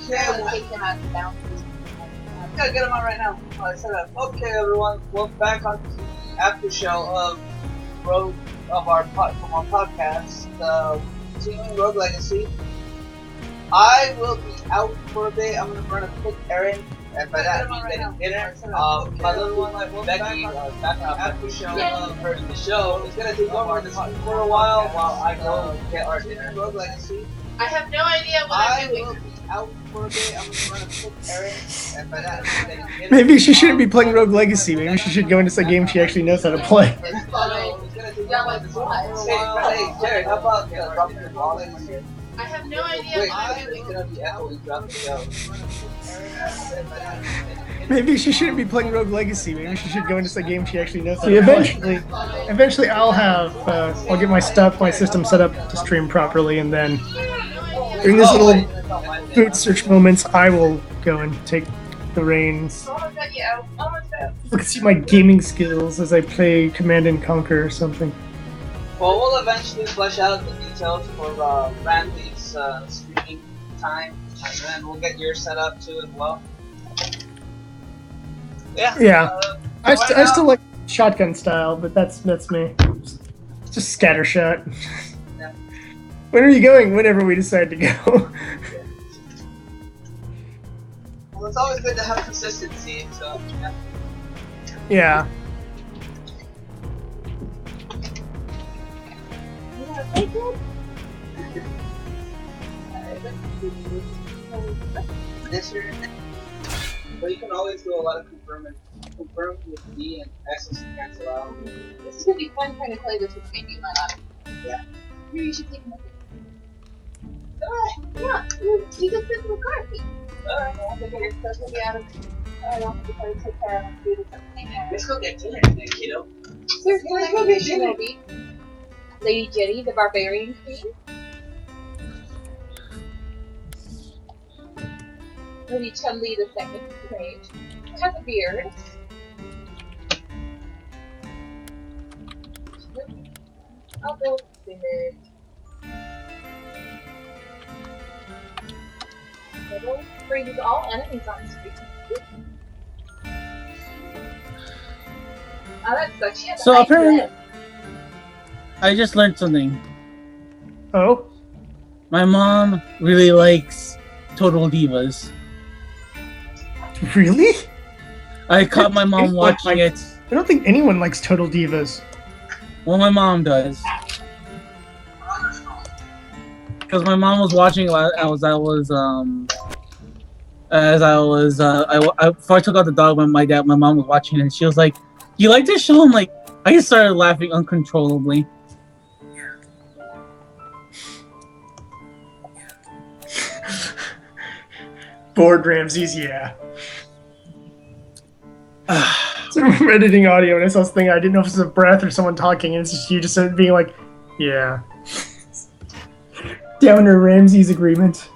Yeah, take him out of bounds. I'm gonna get him on right now. I said that. Okay, everyone, welcome back on the after show of Rogue from our podcast, continuing Rogue Legacy. I will be out for a bit. I'm gonna run a quick errand, and by that I mean getting dinner. My little one, Becky, background after show for the show is gonna take over this for a while I go get our dinner. Rogue Legacy. I have no idea what I'm doing. I will be out for a bit. I'm gonna run a quick errand, and by that I mean getting dinner. Maybe she shouldn't be playing Rogue Legacy. Maybe she should go into some game she actually knows how to play. Hey, Jared, how about dropping your ball in here? I have no idea what I'm doing. Gonna be echoing throughout the show. Maybe she shouldn't be playing Rogue Legacy. Maybe she should go into some game she actually knows how to play. Eventually, I'll get my system set up to stream properly, and then during this little food search moments, I will go and take the reins. Look at see my gaming skills as I play Command and Conquer or something. Well, we'll eventually flesh out the details for Randy's streaming time, and then we'll get yours set up too as well. Yeah. I still like shotgun style, but that's me. Just scattershot. Yeah. When are you going? Whenever we decide to go. Well, it's always good to have consistency, so yeah. Yeah. This year, but you can always do a lot of confirm with D and access to cancel out. This is gonna be fun trying to play this with maybe my lap. Yeah. Maybe you should take him with you. Yeah, you just sit in the car seat. Alright, I'll take your stuff will be out of I don't have to try to take care of him and do this everything. Let's go get dinner today, kiddo. Seriously, let's go get dinner. Lady Jenny, the Barbarian Queen. Lady Chun-Li, the second page. Has a beard. I'll go with beard. Freezes all enemies on screen. Oh, that sucks. She has a So high apparently, head. I just learned something. Oh? My mom really likes Total Divas. Really? I caught my mom watching it. I don't think anyone likes Total Divas. Well, my mom does. Because my mom was watching it before I took out the dog, my mom was watching it, and she was like, "You like this show?" I'm like, I just started laughing uncontrollably. Bored Ramses, yeah. So I'm editing audio and I saw this thing, I didn't know if it was a breath or someone talking, and it's just you just being like, yeah. Downer Ramses agreement.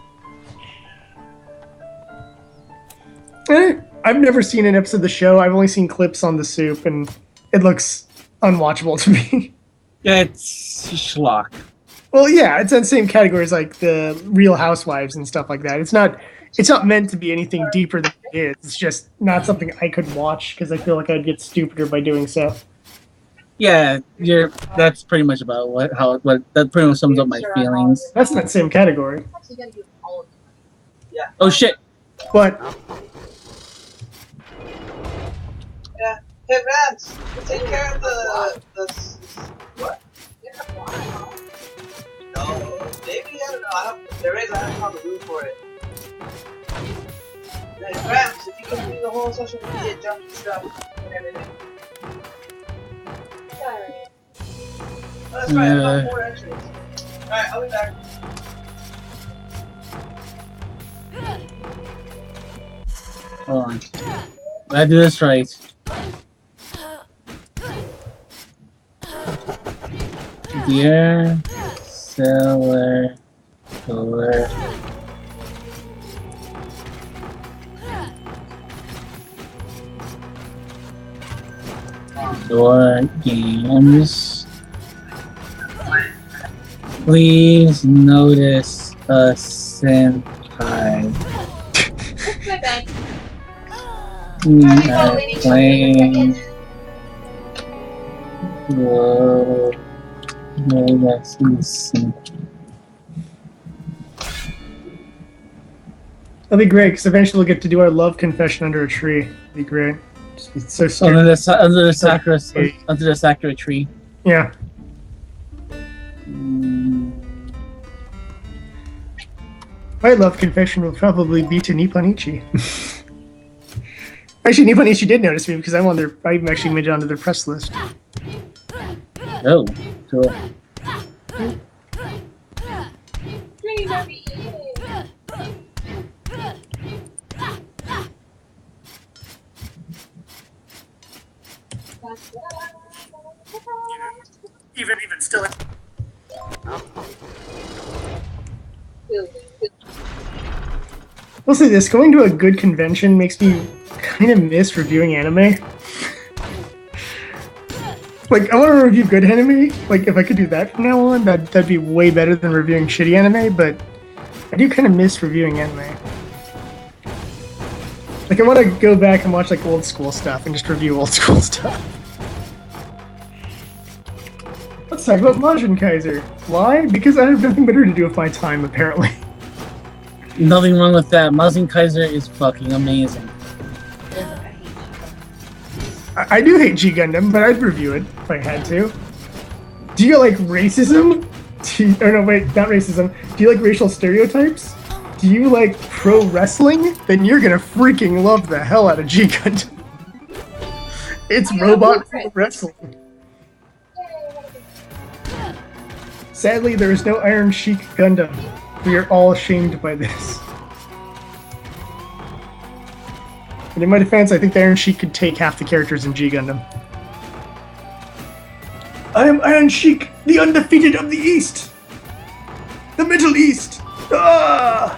I've never seen an episode of the show. I've only seen clips on the soup, and it looks unwatchable to me. Yeah, it's schlock. Well, yeah, it's in the same category as like the Real Housewives and stuff like that. It's not meant to be anything deeper than it is. It's just not something I could watch because I feel like I'd get stupider by doing so. Yeah, that's pretty much about that pretty much sums up my feelings. That's in that same category. Actually, gotta do all of them. Yeah. Oh shit. But Yeah. Hey, Vance, take care of the what? No, maybe I don't know. There is. I don't have a room for it. Hey, Vance, if you can do the whole social media jump stuff and everything. Sorry. Oh, that's right. I found 4 entries. All right, I'll be back. Hold on. I do this right. Dear seller, your games. Please notice a senpai. Thanks. Playing. Whoa. No, that's insane. That'll be great, because eventually we'll get to do our love confession under a tree. It'll be great. It's so scary. Under the sakura tree. Yeah. My love confession will probably be to Nipponichi. Actually, Nipponichi did notice me because I'm on their. I actually made it onto their press list. Oh, cool. Even still. I'll say this: going to a good convention makes me kind of miss reviewing anime. Like, I want to review good anime. Like, if I could do that from now on, that'd be way better than reviewing shitty anime. But I do kind of miss reviewing anime. Like, I want to go back and watch like old school stuff and just review old school stuff. Let's talk about Majin Kaiser. Why? Because I have nothing better to do with my time, apparently. Nothing wrong with that. Mazin Kaiser is fucking amazing. I do hate G Gundam, but I'd review it if I had to. Do you like racism? Or no, wait, not racism. Do you like racial stereotypes? Do you like pro wrestling? Then you're gonna freaking love the hell out of G Gundam. It's robot pro wrestling. Sadly, there is no Iron Sheik Gundam. We are all ashamed by this. And in my defense, I think the Iron Sheik could take half the characters in G Gundam. I am Iron Sheik, the undefeated of the East! The Middle East! Ah!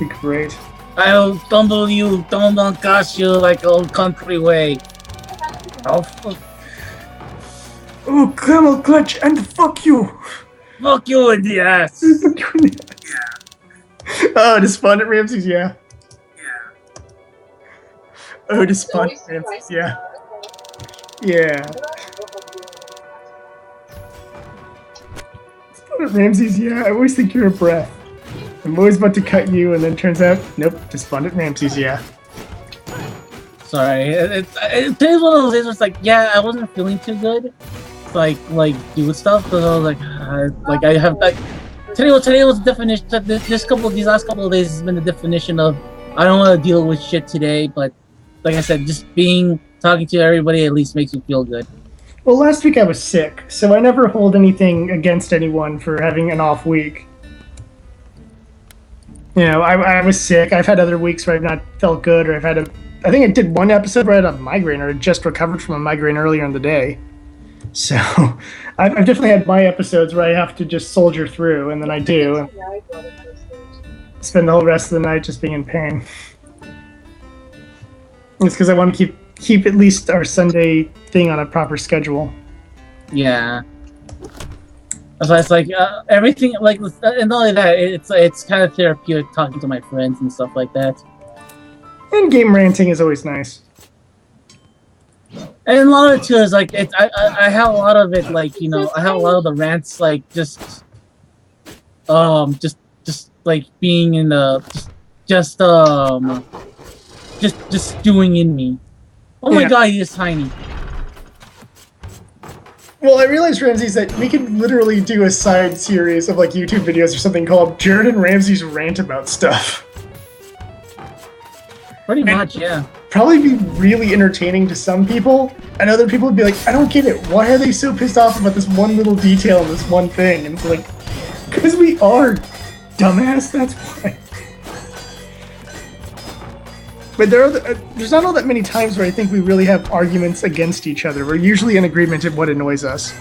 Be great. I'll tumble you, don't cast you like old country way. Oh, Oh, camel clutch and fuck you! fuck you in the ass! Fuck you in the ass. Oh, Despondent Ramses, yeah. Oh, Despondent Ramses, yeah. Yeah. Despondent Ramses, yeah. I always think you're a breath. I'm always about to cut you, and then turns out, nope, Despondent Ramses, yeah. Sorry, today's one of those days where it's like, yeah, I wasn't feeling too good. Like do stuff, because I was like, I have like today was the definition. These last couple of days has been the definition of I don't want to deal with shit today. But like I said, just talking to everybody at least makes me feel good. Well, last week I was sick, so I never hold anything against anyone for having an off week. You know, I was sick. I've had other weeks where I've not felt good, or I think I did one episode where I had a migraine, or had just recovered from a migraine earlier in the day. So, I've definitely had my episodes where I have to just soldier through, and then I do. And spend the whole rest of the night just being in pain. It's because I want to keep at least our Sunday thing on a proper schedule. Yeah. So it's like everything, like, and not only that, it's kind of therapeutic talking to my friends and stuff like that. And game ranting is always nice. And a lot of it too is like I have a lot of it, like, you know, I have a lot of the rants like just like being in the just stewing in me. Oh my god, he is tiny. Well, I realized, Ramses, that we could literally do a side series of like YouTube videos or something called Jared and Ramses Rant About Stuff. Pretty much, yeah. Probably be really entertaining to some people, and other people would be like, I don't get it. Why are they so pissed off about this one little detail in this one thing? And it's like, because we are, dumbass, that's why. But there's not all that many times where I think we really have arguments against each other. We're usually in agreement of what annoys us.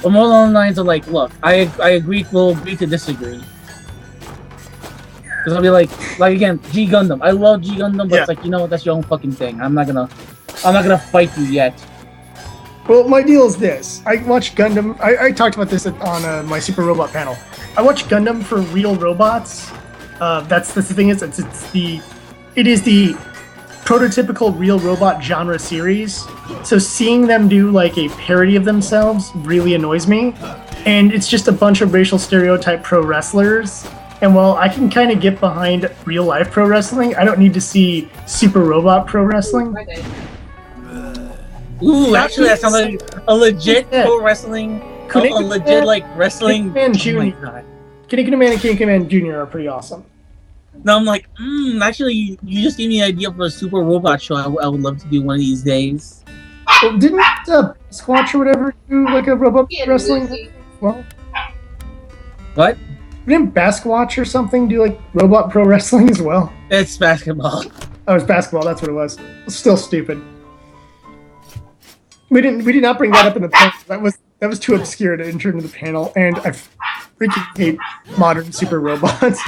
But more along the lines of like, look, I agree, we'll agree to disagree. Because I'll be like again, G Gundam. I love G Gundam, but it's like, you know what, that's your own fucking thing. I'm not gonna fight you yet. Well, my deal is this. I watch Gundam. I talked about this on my Super Robot panel. I watch Gundam for real robots. That's the thing is, it's the it is the prototypical real robot genre series. So seeing them do like a parody of themselves really annoys me. And it's just a bunch of racial stereotype pro wrestlers. And while I can kind of get behind real life pro wrestling, I don't need to see super robot pro wrestling. Ooh, actually, that sounds like a legit pro wrestling. A legit like wrestling. Oh my god. Kinnikuman and Kinnikuman Jr. are pretty awesome. No, I'm like, actually, you just gave me an idea for a super robot show. I would love to do one of these days. Well, didn't Squatch or whatever do like a robot wrestling? Well, what? Didn't Basquatch or something do like robot pro wrestling as well? It's basketball. Oh, it's basketball. That's what it was. It's still stupid. We did not bring that up in the panel. That was too obscure to enter into the panel, and I freaking hate modern super robots.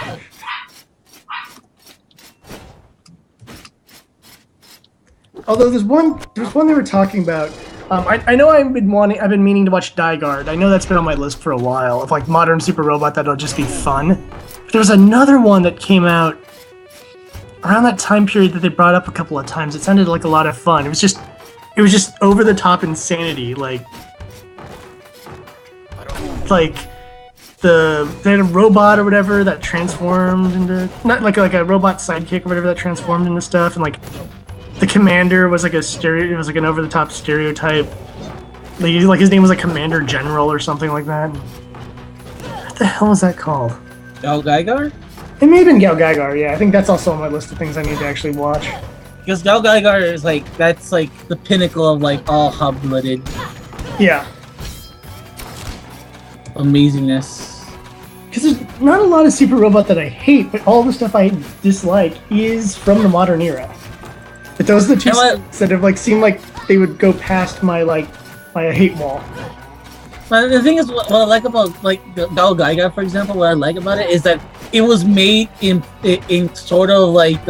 Although there's one they were talking about. I know I've been meaning to watch Die Guard. I know that's been on my list for a while of like modern super robot that'll just be fun. But there was another one that came out around that time period that they brought up a couple of times. It sounded like a lot of fun. It was just over the top insanity. Like they had a robot or whatever that transformed into not like a robot sidekick or whatever that transformed into stuff, and like the commander was like it was like an over the top stereotype. Like his name was like Commander General or something like that. What the hell was that called? Gal Gaigar? It may have been Gal Gaigar, yeah. I think that's also on my list of things I need to actually watch. Because Gal Gaigar is like, that's like the pinnacle of like all hot-blooded. Yeah. Amazingness. Because there's not a lot of super robot that I hate, but all the stuff I dislike is from the modern era. But those are the two that have like seemed like they would go past my hate wall. But the thing is, what I like about like Gal Gaigar, for example, what I like about it is that it was made in sort of like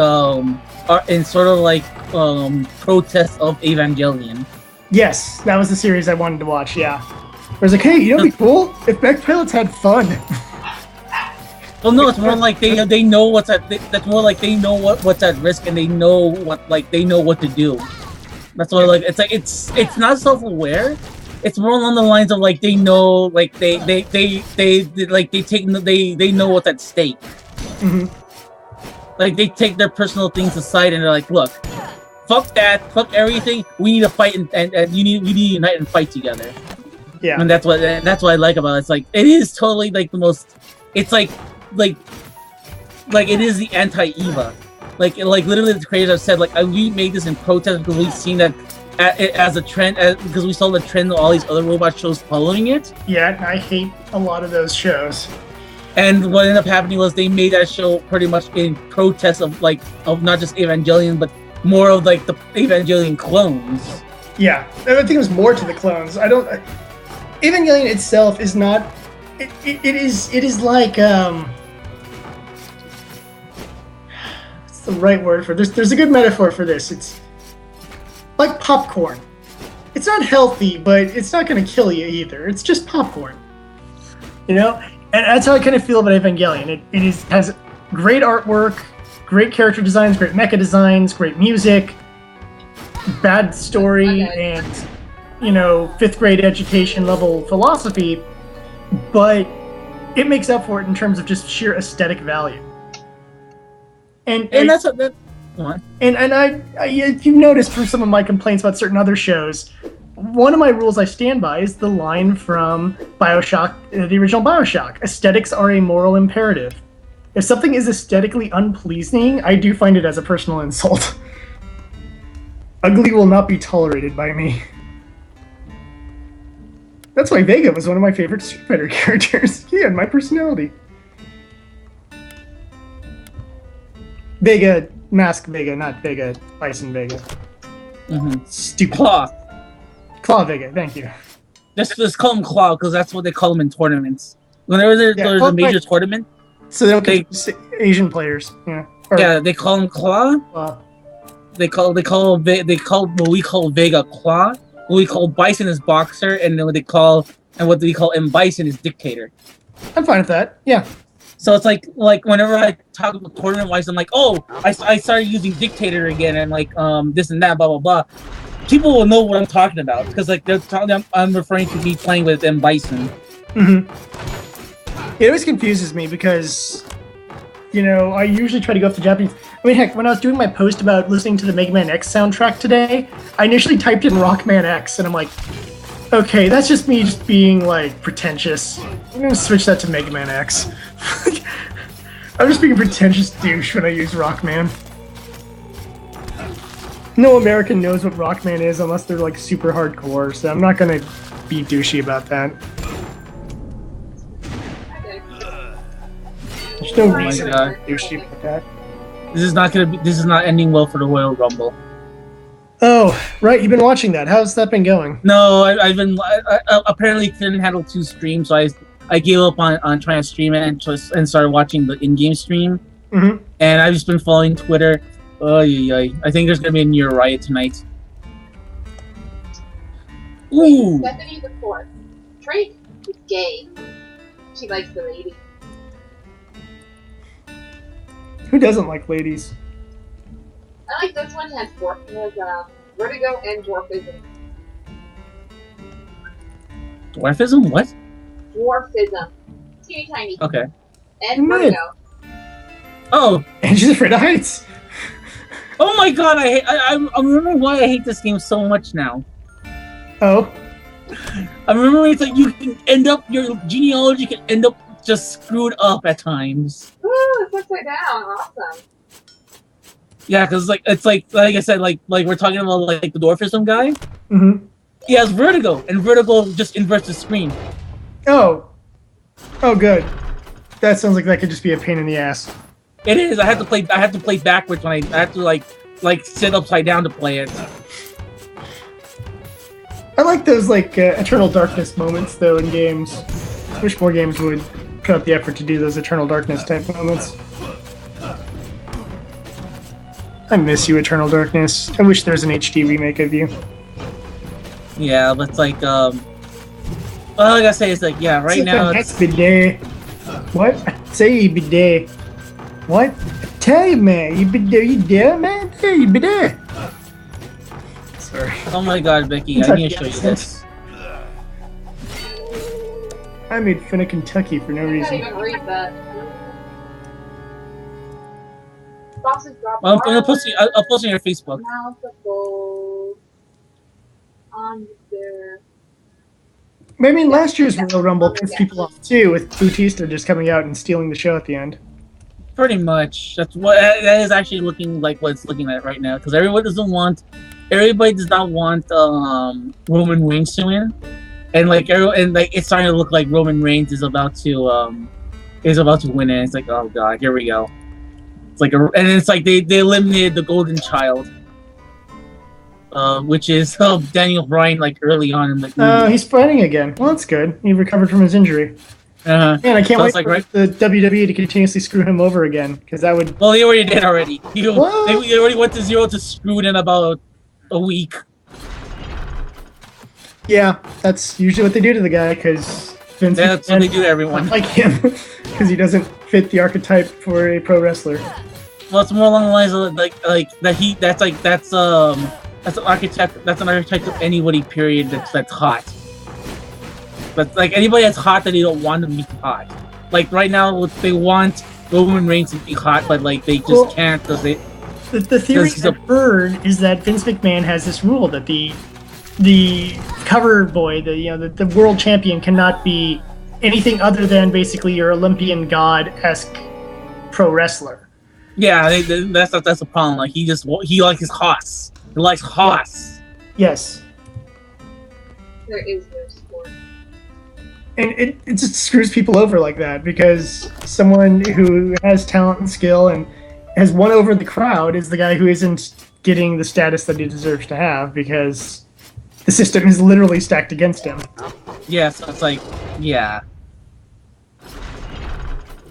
protest of Evangelion. Yes, that was the series I wanted to watch. Yeah, where it's like, hey, you know, what'd be cool if mech pilots had fun. Well, no, it's more like they know what's at. That's more like they know what's at risk, and they know what to do. That's what I like. It's like it's not self-aware. It's more along the lines of like they know, like they know what's at stake. Mm-hmm. Like they take their personal things aside, and they're like, look, fuck that, fuck everything. We need to fight, and we need to unite and fight together. Yeah, and that's what I like about it. It's like it is totally like the most. It's like it is the anti-EVA. Like literally the creators have said, like, we made this in protest because we've seen that as a trend, because we saw the trend of all these other robot shows following it. Yeah, I hate a lot of those shows. And what ended up happening was they made that show pretty much in protest of not just Evangelion, but more of like the Evangelion clones. Yeah, I think it was more to the clones. Evangelion itself is not. It is like what's the right word for this? There's a good metaphor for this. It's like popcorn. It's not healthy, but it's not going to kill you either. It's just popcorn. You know? And that's how I kind of feel about Evangelion. It has great artwork, great character designs, great mecha designs, great music, bad story, and, you know, 5th grade education level philosophy, but it makes up for it in terms of just sheer aesthetic value. And that's what if you've noticed from some of my complaints about certain other shows, one of my rules I stand by is the line from BioShock, the original BioShock. Aesthetics are a moral imperative. If something is aesthetically unpleasing, I do find it as a personal insult. Ugly will not be tolerated by me. That's why Vega was one of my favorite Street Fighter characters. He had my personality. Vega, Mask Vega, not Vega, Bison Vega. Mm-hmm. Stupid. Claw Vega, thank you. Let's call him Claw, because that's what they call him in tournaments. Whenever there's a major tournament, so they don't Asian players. Yeah. Yeah, they call him Claw. They call what we call Vega Claw. What we call Bison is Boxer, and then what we call M Bison is Dictator. I'm fine with that. Yeah. So it's like whenever I talk about tournament wise, I'm like, oh, I started using Dictator again, and like this and that, blah blah blah. People will know what I'm talking about because like I'm referring to me playing with M Bison. It always confuses me because, you know, I usually try to go off the Japanese. I mean, heck, when I was doing my post about listening to the Mega Man X soundtrack today, I initially typed in Rockman X, and I'm like, okay, that's just me just being, like, pretentious. I'm gonna switch that to Mega Man X. I'm just being a pretentious douche when I use Rockman. No American knows what Rockman is unless they're, like, super hardcore, so I'm not gonna be douchey about that. There's no reason to be douchey about that. This is not ending well for the Royal Rumble. Oh, right, you've been watching that. How's that been going? No, I've been apparently couldn't handle 2 streams, so I gave up on trying to stream it and started watching the in-game stream. Mm-hmm. And I've just been following Twitter. Oh, I think there's gonna be a near riot tonight. Ooh. Stephanie the Fourth. Drake is gay. She likes the lady. Who doesn't like ladies? I like this one. Has vertigo and dwarfism. Dwarfism? What? Dwarfism. Teeny tiny. Okay. And vertigo. Oh. And she's afraid of heights. Oh my god! I'm remembering why I hate this game so much now. Oh. I'm remembering it's like you can end up your genealogy can end up just screwed up at times. Ooh, it's upside down. Awesome. Yeah, because it's like I said, like we're talking about like the dwarfism guy. Mm-hmm. He has vertigo, and vertigo just inverts the screen. Oh. Oh, good. That sounds like that could just be a pain in the ass. It is. I have to play backwards when I have to like sit upside down to play it. I like those like Eternal Darkness moments though in games. I wish more games would put up the effort to do those Eternal Darkness type moments. I miss you, Eternal Darkness. I wish there was an HD remake of you. Yeah, but it's like well, like I say, it's like yeah, right now it's bidet. What? Say bidet. What? Tell you, man. You there, man? Hey, you there. Sorry. Oh my god, Becky, I need to show you this. I made fun of Kentucky for no I reason. can't even read that. Boxes drop. I'll post on your Facebook. Now the gold on there. I mean, last year's Royal Rumble pissed people off too, with Bautista just coming out and stealing the show at the end. Pretty much. That is actually looking like what it's looking at right now. Because everybody does not want Roman Reigns to win, and it's starting to look like Roman Reigns is about to win it. It's like, oh god, here we go. It's like and it's like they eliminated the Golden Child, which is Daniel Bryan like early on in the movie. He's fighting again. Well, that's good. He recovered from his injury. Man, I can't wait for the WWE to continuously screw him over again, because that would... Well, they already did already. They already went to 0 to screwed in about a week. Yeah, that's usually what they do to the guy, because Vince... Yeah, that's what they do to everyone. Like him, because he doesn't fit the archetype for a pro wrestler. Well, it's more along the lines of that's an archetype of anybody, period, that's hot. But like anybody that's hot that they don't want to be hot. Like right now, they want Roman Reigns to be hot, but like they just can't because they. The theory I've heard is that Vince McMahon has this rule that the cover boy, the world champion, cannot be anything other than basically your Olympian god-esque pro wrestler. Yeah, that's the problem. Like he likes his Haas. He likes Haas. Yes. There is no sport. And it just screws people over like that, because someone who has talent and skill and has won over the crowd is the guy who isn't getting the status that he deserves to have, because the system is literally stacked against him. Yeah, so it's like, yeah.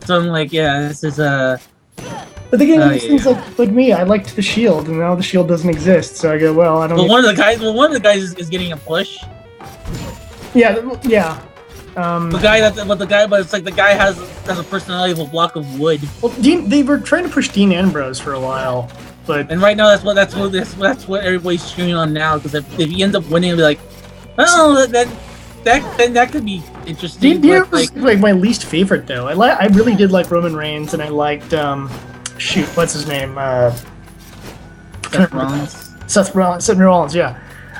So I'm like, yeah, this is a... But the game seems like me. I liked the Shield, and now the Shield doesn't exist. So I go, well, I don't. But one of the guys is getting a push. Yeah. But it's like the guy has a personality of a block of wood. Well, they were trying to push Dean Ambrose for a while, and right now that's what everybody's cheering on now. Because if he ends up winning, it'll be like, oh, that could be interesting. Dean Ambrose is like my least favorite though. I really did like Roman Reigns, and I liked what's his name? Seth Rollins, yeah.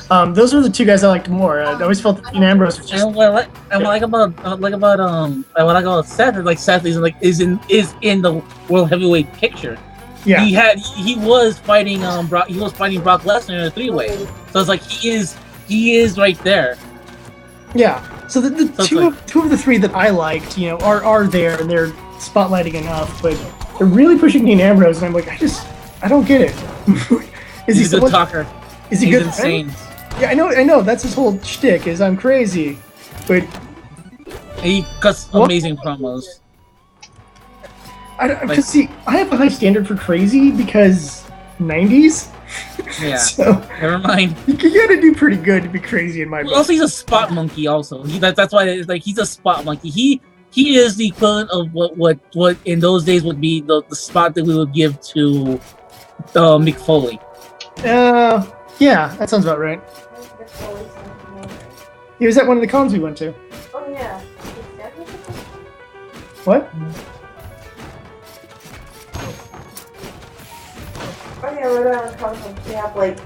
Those were the two guys I liked more. I always felt that Dean Ambrose was just. And what I like about Seth is like Seth is in the World Heavyweight picture. Yeah. He was fighting Brock Lesnar in a 3-way. So it's like he is right there. Yeah. So the two of the three that I liked, are there and they're spotlighting enough, but they're really pushing Dean Ambrose, and I'm like, I don't get it. He's a good talker. Is he He's good? Insane. Yeah, I know. That's his whole shtick. Is I'm crazy, but he cuts amazing promos. See, I have a high standard for crazy because 90s. Yeah. So never mind. You gotta do pretty good to be crazy in my book. Also, he's a spot monkey. Also, that's why it's like he's a spot monkey. He is the equivalent of what in those days would be the spot that we would give to Mick Foley. Yeah, that sounds about right. He was at one of the cons we went to. Oh yeah. What? Oh yeah, Rhode Island Comic Con. They have like.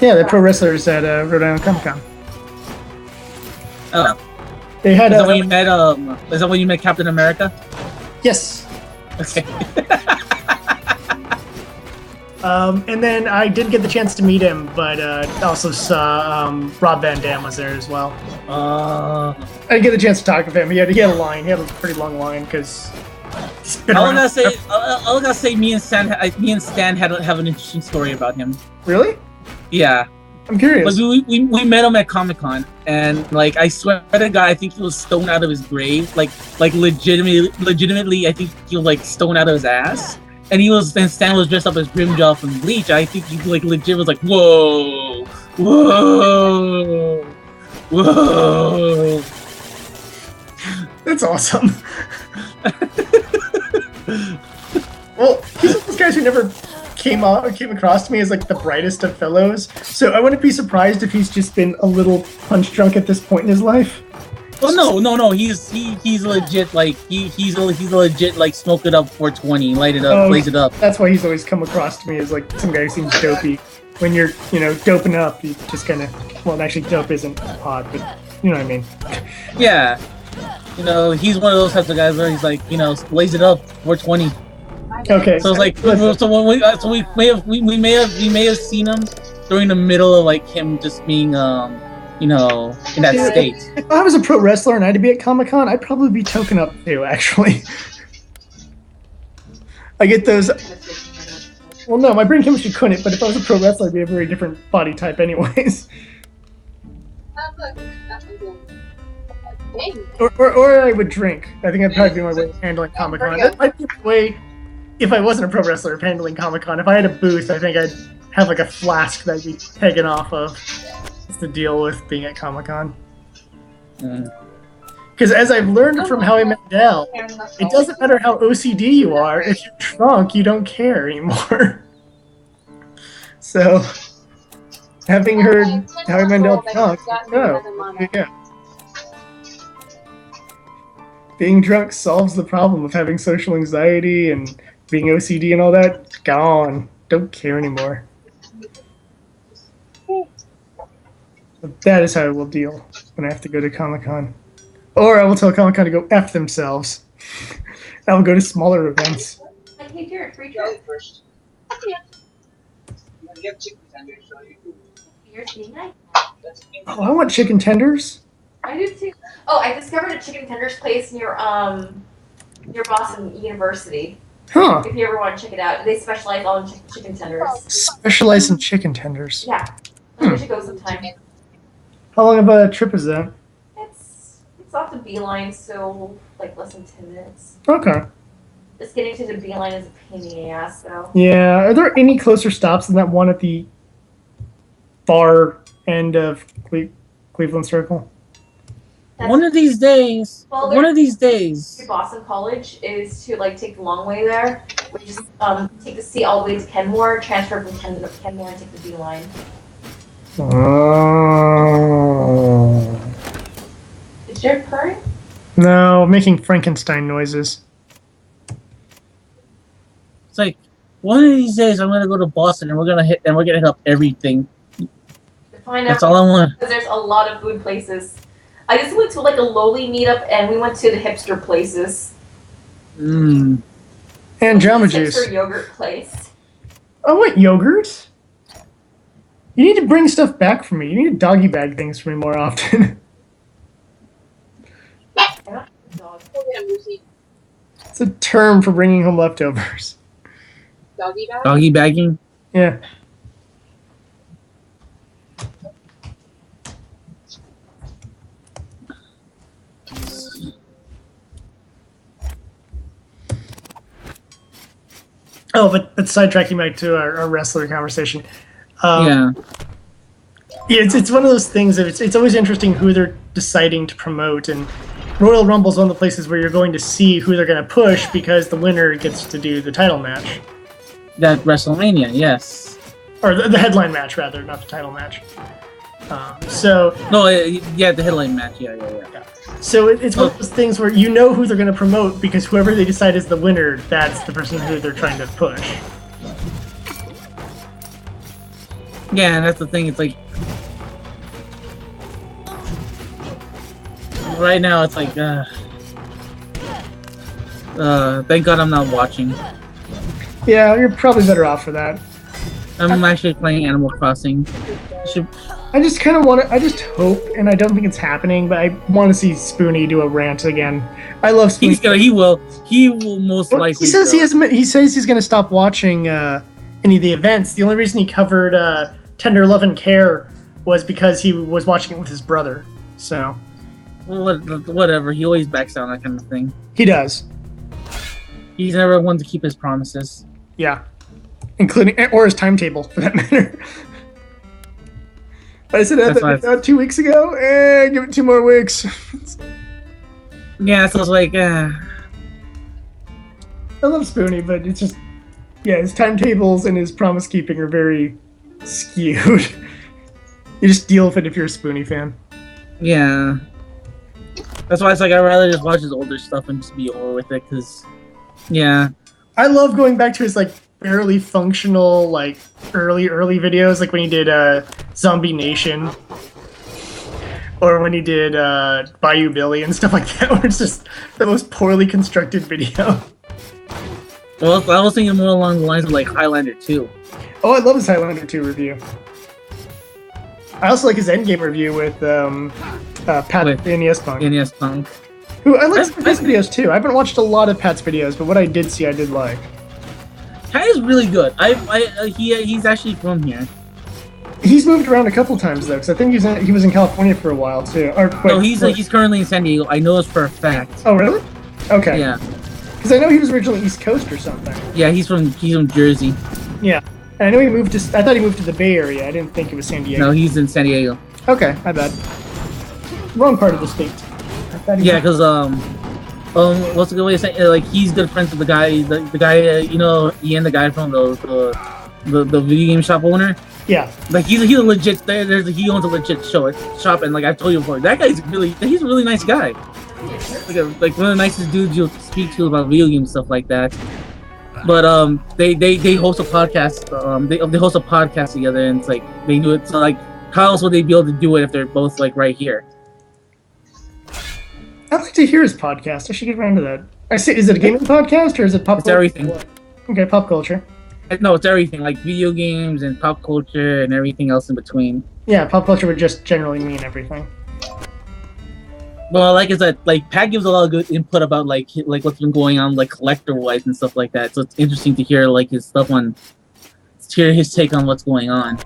Yeah, they're pro wrestlers at Rhode Island Comic Con. Oh. They had. Is that when you met Captain America? Yes. Okay. And then I did get the chance to meet him, but also saw Rob Van Dam was there as well. I didn't get the chance to talk with him. He had a line. He had a pretty long line because. I was gonna say, me and Stan have an interesting story about him. Really? Yeah. I'm curious. Like, we met him at Comic-Con, and like I swear to God, I think he was stoned out of his grave. Like legitimately, I think he was like stoned out of his ass. And Stan was dressed up as Grimjaw from Bleach. I think he like legit was like, whoa. That's awesome. Well, he's one of those guys who never came across to me as like the brightest of fellows. So I wouldn't be surprised if he's just been a little punch drunk at this point in his life. Oh no! He's legit like he's legit like smoke it up 420, light it up, blaze it up. That's why he's always come across to me as like some guy who seems dopey. When you're doping up, you just kind of actually dope isn't odd, but you know what I mean. Yeah, he's one of those types of guys where he's like blaze it up 420. Okay. So it's like we may have seen him during the middle of like him just being in that state. If I was a pro wrestler and I had to be at Comic-Con, I'd probably be token up too, actually. I get those. Well, no, my brain chemistry couldn't, but if I was a pro wrestler, I'd be a very different body type anyways. Or I would drink. I think that'd probably be my way of handling Comic-Con. That might be my way, if I wasn't a pro wrestler, of handling Comic-Con. If I had a booth, I think I'd have like a flask that I'd be pegging off of. To deal with being at Comic-Con. Because as I've learned from Howie Mandel, it doesn't matter how OCD you are, if you're drunk, you don't care anymore. So, having heard Howie Mandel drunk, yeah. Being drunk solves the problem of having social anxiety and being OCD and all that. Gone. Don't care anymore. That is how I will deal when I have to go to Comic-Con. Or I will tell Comic-Con to go F themselves. I will go to smaller events. Hey, Jared, free try first. You have chicken tenders, so you can... You're seeing that? Oh, I want chicken tenders. I do too. Oh, I discovered a chicken tenders place near Boston University. Huh. If you ever want to check it out. They specialize all in chicken tenders. Specialize in chicken tenders. Yeah. We should go sometime. How long of a trip is that? It's off the Beeline, so like less than 10 minutes. Okay. Just getting to the Beeline is a pain in the ass, so. Yeah. Are there any closer stops than that one at the far end of Cleveland Circle? one of these days, to Boston College is to like take the long way there, which is take the C all the way to Kenmore, transfer from Kenmore and take the B line. Oh. Is there purring? No, making Frankenstein noises. It's like one of these days I'm gonna go to Boston and we're gonna hit up everything. That's all I want. Because there's a lot of food places. I just went to like a lowly meetup and we went to the hipster places. And Jamba Juice. Hipster yogurt place. Oh, what yogurt? You need to bring stuff back for me. You need to doggy bag things for me more often. It's a term for bringing home leftovers. Doggy bag? Doggy bagging? Yeah. Oh, but sidetracking back to our wrestler conversation. Yeah, it's one of those things that it's always interesting who they're deciding to promote, and Royal Rumble is one of the places where you're going to see who they're going to push because the winner gets to do the title match. That WrestleMania, yes. Or the headline match, rather, not the title match. Yeah, the headline match, yeah. So it's one of those things where you know who they're going to promote because whoever they decide is the winner, that's the person who they're trying to push. Yeah, and that's the thing, it's like... Right now, it's like, thank God I'm not watching. Yeah, you're probably better off for that. I'm actually playing Animal Crossing. I just kind of want to. I just hope, and I don't think it's happening, but I want to see Spoonie do a rant again. I love Spoonie. He will most likely. He says he says he's going to stop watching any of the events. The only reason he covered Tender Love and Care was because he was watching it with his brother. So, well, whatever. He always backs down that kind of thing. He does. He's never one to keep his promises. Yeah, including or his timetable for that matter. I said that 2 weeks ago, give it 2 more weeks. Yeah, so it's like, I love Spoonie, but it's just, yeah, his timetables and his promise keeping are very skewed. You just deal with it if you're a Spoonie fan. Yeah. That's why it's like, I'd rather just watch his older stuff and just be over with it, because, yeah. I love going back to his, like, barely functional, like, early videos, like when he did Zombie Nation, or when he did Bayou Billy and stuff like that, where it's just the most poorly constructed video. Well, I was thinking more along the lines of like Highlander 2. Oh, I love his Highlander 2 review. I also like his Endgame review with Pat NES Punk. NES Punk. Who I like his videos too. I haven't watched a lot of Pat's videos, but what I did see, I did like. Pat is really good. He's actually from here. He's moved around a couple times though, because I think he was in California for a while too. No, he's currently in San Diego. I know this for a fact. Oh really? Okay. Yeah. Because I know he was originally East Coast or something. Yeah, he's from Jersey. Yeah, and I know he moved to. I thought he moved to the Bay Area. I didn't think it was San Diego. No, he's in San Diego. Okay, my bad. Wrong part of the state. Yeah, because what's a good way to say it? Like he's good friends with the guy, the guy, you know, Ian, the guy from the video game shop owner. Yeah. Like he's a legit. He owns a legit shop, and like I've told you before, that guy's he's a really nice guy. Like one of the nicest dudes you'll speak to about video game stuff like that. But they host a podcast. They host a podcast together, and it's like they do it. So like, how else would they be able to do it if they're both like right here? I'd like to hear his podcast. I should get around to that. Is it a gaming podcast or is it pop culture? It's everything. Okay, pop culture. No, it's everything. Like video games and pop culture and everything else in between. Yeah, pop culture would just generally mean everything. Well, like I said, like Pat gives a lot of good input about like what's been going on, like collector-wise and stuff like that. So it's interesting to hear like his stuff to hear his take on what's going on.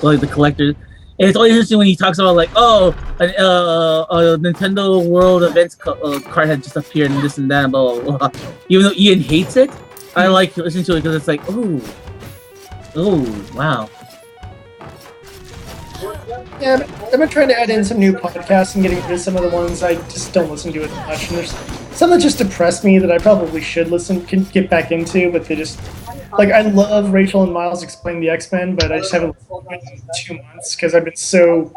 Like the collectors. And it's always interesting when he talks about like, oh, a Nintendo World Events card had just appeared and this and that, and blah, blah, blah. Even though Ian hates it, I like listening to it because it's like, oh, wow. Yeah, I've been trying to add in some new podcasts and getting rid of some of the ones I just don't listen to as much. And there's some that just depress me that I probably should can get back into, but they just like I love Rachel and Miles Explain the X-Men, but I just haven't listened to them in 2 months because I've been so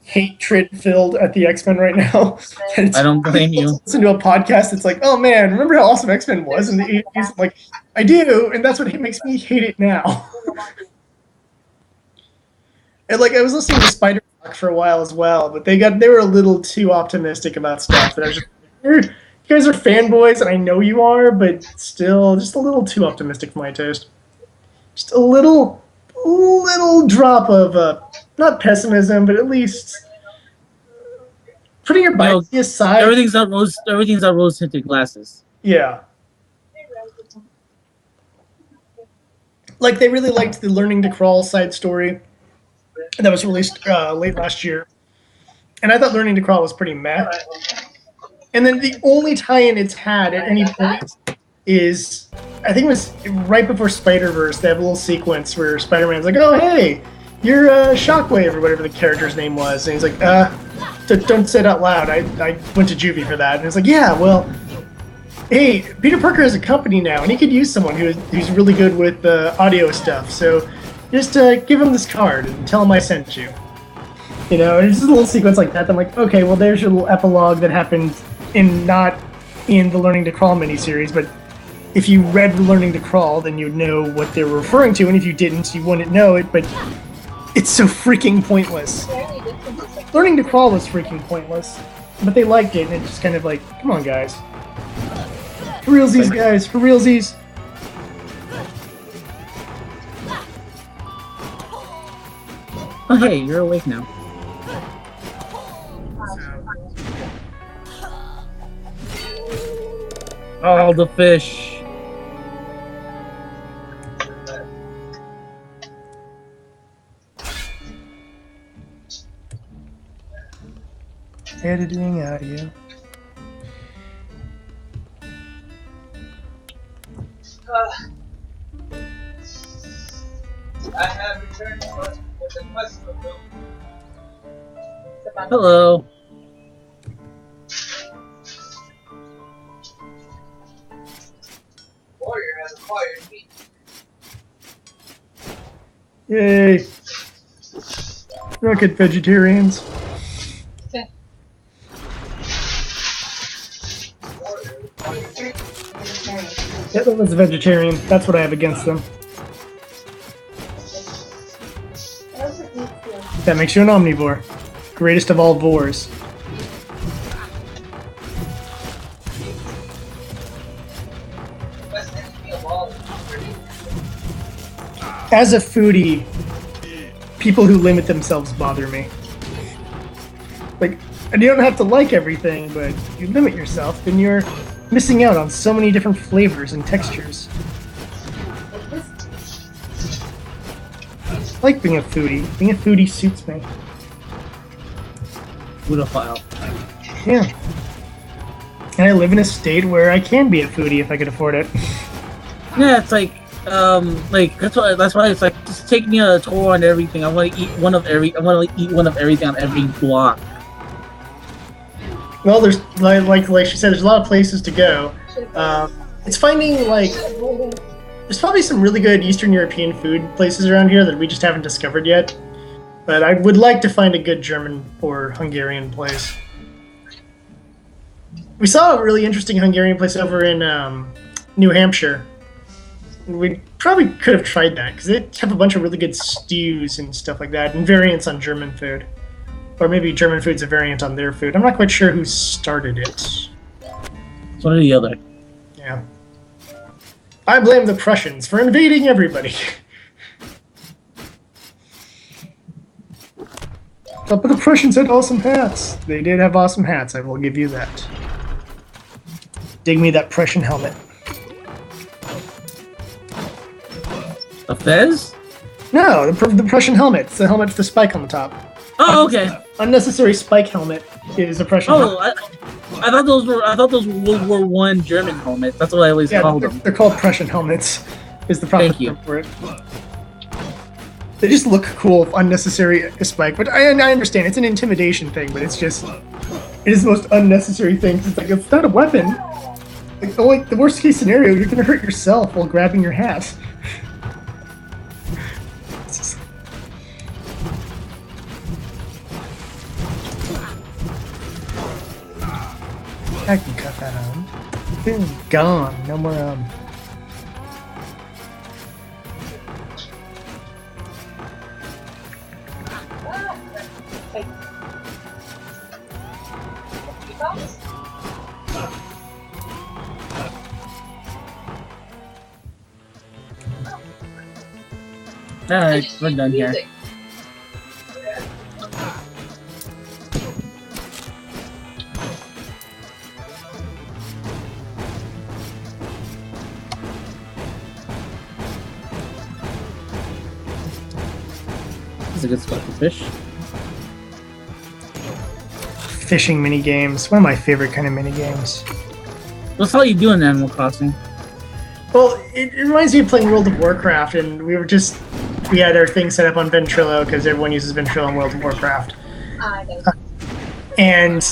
hatred filled at the X-Men right now. I don't blame you. Listen to a podcast that's like, oh man, remember how awesome X-Men was in the 80s? Like, I do, and that's what makes me hate it now. And like I was listening to Spider Talk for a while as well, but they were a little too optimistic about stuff. And I was just, you guys are fanboys, and I know you are, but still, just a little too optimistic for my taste. Just a little drop of not pessimism, but at least putting your bias aside. Everything's not rose tinted glasses. Yeah. Like they really liked the Learning to Crawl side story that was released late last year, and I thought Learning to Crawl was pretty meh. And then the only tie-in it's had at any point is, I think it was right before Spider-Verse. They have a little sequence where Spider-Man's like, "Oh hey, you're Shockwave," or whatever the character's name was, and he's like, don't say it out loud. I went to juvie for that," and it's like, "Yeah, well, hey, Peter Parker has a company now, and he could use someone who's really good with audio stuff. So just give him this card and tell him I sent you." You know, and it's just a little sequence like that. I'm like, okay, well, there's your little epilogue that happened not in the Learning to Crawl miniseries, but if you read the Learning to Crawl, then you'd know what they were referring to, and if you didn't, you wouldn't know it, but it's so freaking pointless. Learning to Crawl was freaking pointless, but they liked it, and it's just kind of like, come on, guys. For realsies, guys, for realsies. Oh, hey, you're awake now. Oh, the fish. Editing audio. I have returned with a quest fulfilled. Hello. Warrior has acquired me. Yay! Rocket vegetarians. Yeah, that was a vegetarian. That's what I have against them. That makes you an omnivore. Greatest of all vores. As a foodie, people who limit themselves bother me. Like, and you don't have to like everything, but if you limit yourself, then you're missing out on so many different flavors and textures. I like being a foodie. Being a foodie suits me. Foodophile. Yeah. And I live in a state where I can be a foodie if I could afford it. Yeah, it's like that's why it's like, just take me on a tour on everything. I want to eat one of everything on every block. Well, there's like she said, there's a lot of places to go. It's finding like there's probably some really good Eastern European food places around here that we just haven't discovered yet. But I would like to find a good German or Hungarian place. We saw a really interesting Hungarian place over in New Hampshire. We probably could have tried that because they have a bunch of really good stews and stuff like that, and variants on German food. Or maybe German food's a variant on their food. I'm not quite sure who started it. It's one or the other. Yeah. I blame the Prussians for invading everybody. But the Prussians had awesome hats. They did have awesome hats, I will give you that. Dig me that Prussian helmet. A fez? No, the Prussian helmet. It's the helmet with the spike on the top. Oh, okay. Unnecessary spike helmet is a Prussian helmet. I thought those were World War I German helmets. That's what I always called them. They're called Prussian helmets. Is the proper Thank you term for it. They just look cool, unnecessary spike. But I understand it's an intimidation thing, but it's just it is the most unnecessary thing. It's like it's not a weapon. Like the worst case scenario, you're gonna hurt yourself while grabbing your hat. I can cut that on. Boom, gone. No more Alright, we're done here. This is a good spot to fish. fishing mini games. One of my favorite kind of mini games. What's all you do in Animal Crossing? Well, it reminds me of playing World of Warcraft, and we had our thing set up on Ventrilo because everyone uses Ventrilo in World of Warcraft. And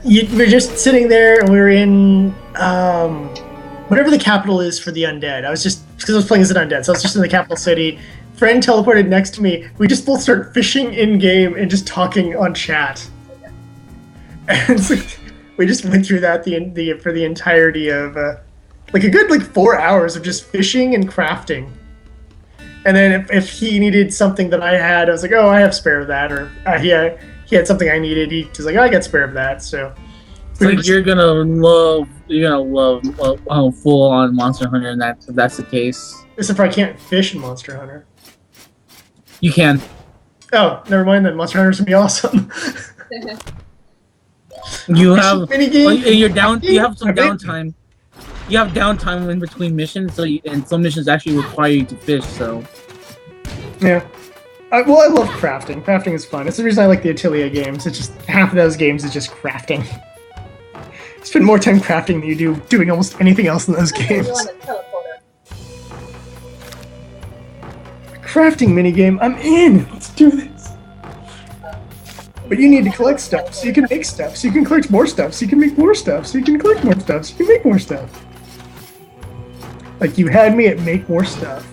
we're just sitting there, and we were in whatever the capital is for the undead. Because I was playing as an undead, so I was just in the capital city. Friend teleported next to me. We just both started fishing in game and just talking on chat. And it's like, we just went through that for the entirety of like a good 4 hours of just fishing and crafting. And then if he needed something that I had, I was like, oh, I have spare of that. Or he had something I needed. He was like, oh, I got spare of that. So you're gonna love full on Monster Hunter, and if that's the case. Except for I can't fish in Monster Hunter. You can. Oh, never mind then. Monster Hunter's gonna be awesome. You have you're down. You have some downtime. You have downtime in between missions, and some missions actually require you to fish. So, yeah. I love crafting. Crafting is fun. It's the reason I like the Atelier games. It's just half of those games is just crafting. You spend more time crafting than you do doing almost anything else in those games. Crafting minigame, I'm in! Let's do this! But you need to collect stuff, so you can make stuff, so you can collect more stuff, so you can make more stuff, so you can collect more stuff, so you can make more stuff. Like, you had me at make more stuff.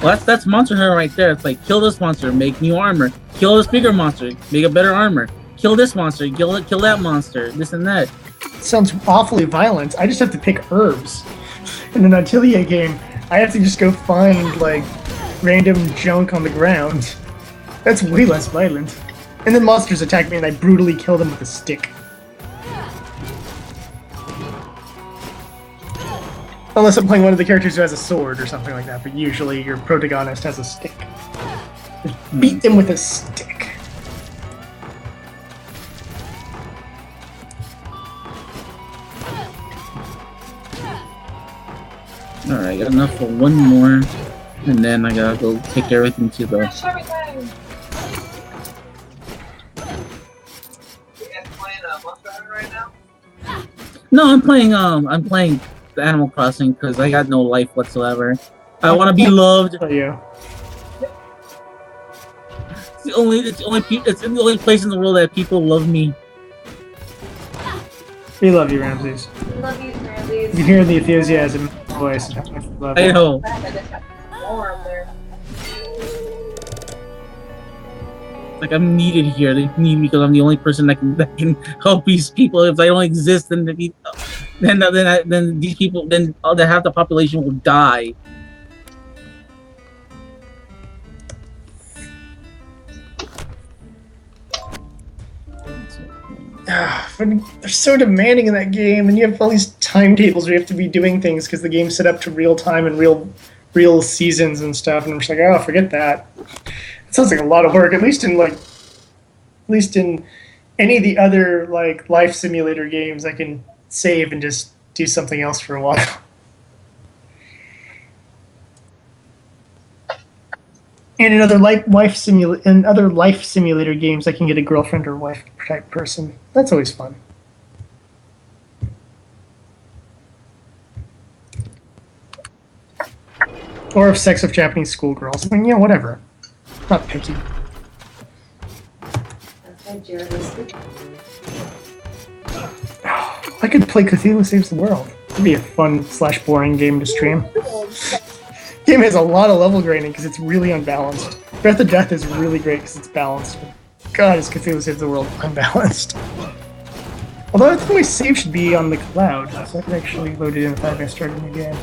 Well, that's Monster Hunter right there. It's like, kill this monster, make new armor. Kill this bigger monster, make a better armor. Kill this monster, kill that monster, this and that. It sounds awfully violent. I just have to pick herbs. In an Atelier game, I have to just go find, random junk on the ground. That's way less violent. And then monsters attack me and I brutally kill them with a stick. Unless I'm playing one of the characters who has a sword or something like that, but usually your protagonist has a stick. Just beat them with a stick. Alright, got enough for one more, and then I gotta go take everything to the... No, I'm playing the Animal Crossing because I got no life whatsoever. I want to be loved. Oh, yeah. It's the only place in the world that people love me. We love you, Ramses. We love you, Ramses. You can hear the enthusiasm in my voice and how much we love you. I know. Like, I'm needed here. They need me because I'm the only person that can help these people. If I don't exist, then these people, then half the population will die. But they're so demanding in that game, and you have all these timetables where you have to be doing things because the game's set up to real time and real seasons and stuff. And I'm just like, oh, forget that. It sounds like a lot of work. At least in any of the other life simulator games, I can save and just do something else for a while. And in other life simulator games, I can get a girlfriend or wife type person. That's always fun. Or of sex of Japanese schoolgirls. I mean, yeah, whatever. Not picky. I could play Cthulhu Saves the World. It'd be a fun / boring game to stream. Game has a lot of level grading because it's really unbalanced. Breath of Death is really great because it's balanced. God, is Cthulhu Saves the World unbalanced. Although I think my save should be on the cloud, so I can actually load it in if I start a new game.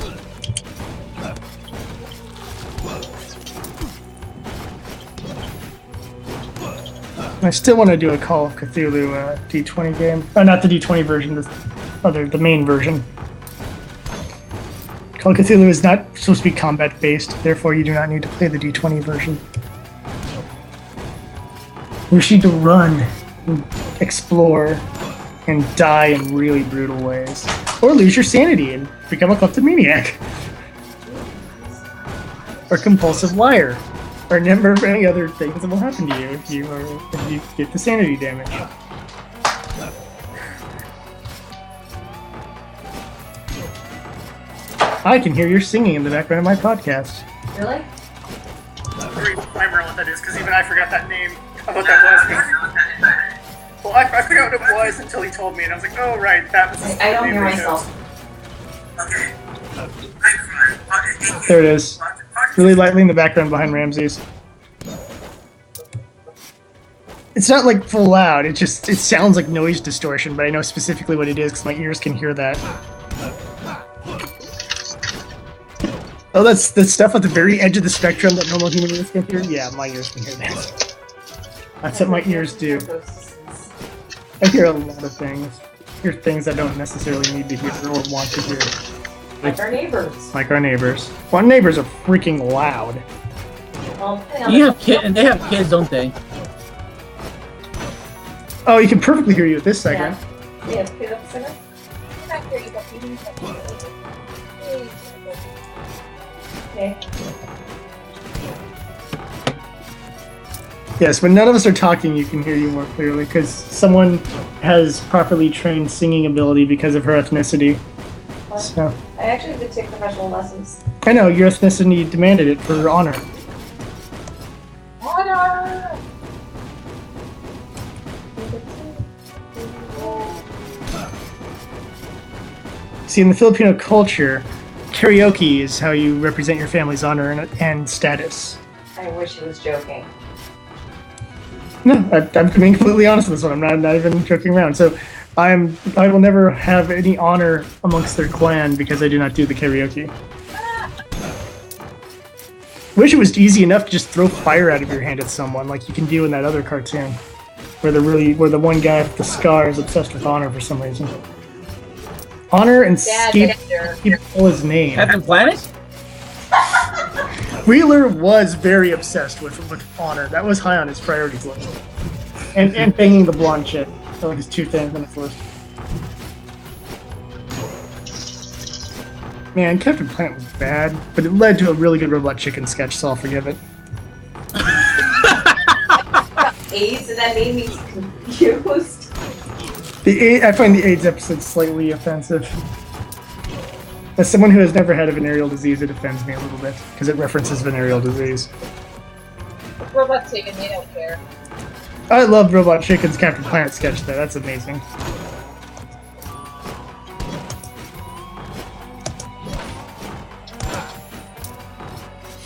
I still want to do a Call of Cthulhu D20 game. Oh, not the D20 version, the main version. Call of Cthulhu is not supposed to be combat-based, therefore you do not need to play the D20 version. You just need to run, and explore, and die in really brutal ways. Or lose your sanity and become a kleptomaniac. Or compulsive liar. Or a number of any other things that will happen to you if you get the sanity damage. I can hear your singing in the background of my podcast. Really? Remember what that is, because even I forgot that name. What that was. Well, I forgot what it was until he told me, and I was like, oh, right, that was I don't hear myself. There it is. Really lightly in the background behind Ramses. It's not like full loud, it sounds like noise distortion, but I know specifically what it is because my ears can hear that. Oh, that's the stuff at the very edge of the spectrum that normal human ears can hear? Yeah, my ears can hear that. That's what my ears do. I hear a lot of things. I hear things I don't necessarily need to hear or want to hear. Like our neighbors. Like our neighbors. Well, our neighbors are freaking loud. Well, You have kids, and they have kids, don't they? Oh, you can perfectly hear you at this segment. Yeah. They have kids up the center? Okay. Yes, when none of us are talking, you can hear you more clearly because someone has properly trained singing ability because of her ethnicity. Well, So I actually did take professional lessons. I know your ethnicity demanded it for honor. Honor! See, in the Filipino culture, karaoke is how you represent your family's honor and status. I wish he was joking. No, I'm being completely honest with this one. I'm not even joking around. So, I will never have any honor amongst their clan because I do not do the karaoke. Wish it was easy enough to just throw fire out of your hand at someone, like you can do in that other cartoon, where the one guy with the scar is obsessed with honor for some reason. Honor and keep his name. Captain Planet? Wheeler was very obsessed with honor. That was high on his priorities list. And banging the blonde chick. So like his two things on his list. Man, Captain Planet was bad, but it led to a really good Robot Chicken sketch, so I'll forgive it. AIDS, and that made me confused. I find the AIDS episode slightly offensive. As someone who has never had a venereal disease, it offends me a little bit, because it references venereal disease. Robot Chicken, they don't care. I love Robot Chicken's Captain Planet sketch, though. That's amazing.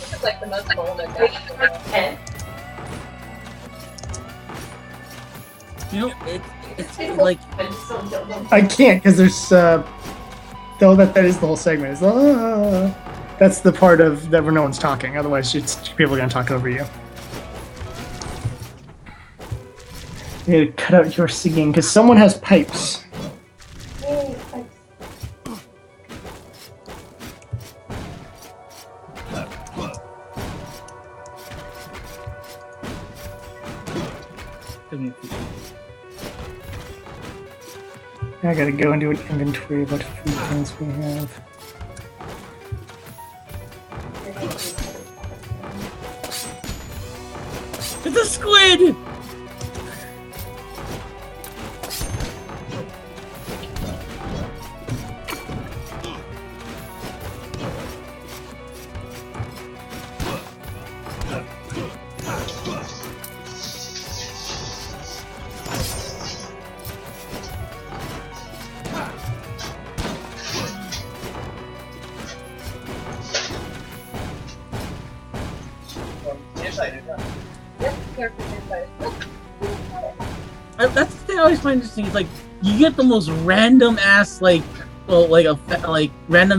This is like the most bold I've ever And You know, it's like... I can't, because there's, though that is the whole segment. It's, that's the part of that where no one's talking. Otherwise, people are going to talk over you. You need to cut out your singing, because someone has pipes. I gotta go and do an inventory of what food things we have. It's a squid! nearsighted. Yep, character nearsighted. That's the thing I always find interesting. It's like you get the most random ass random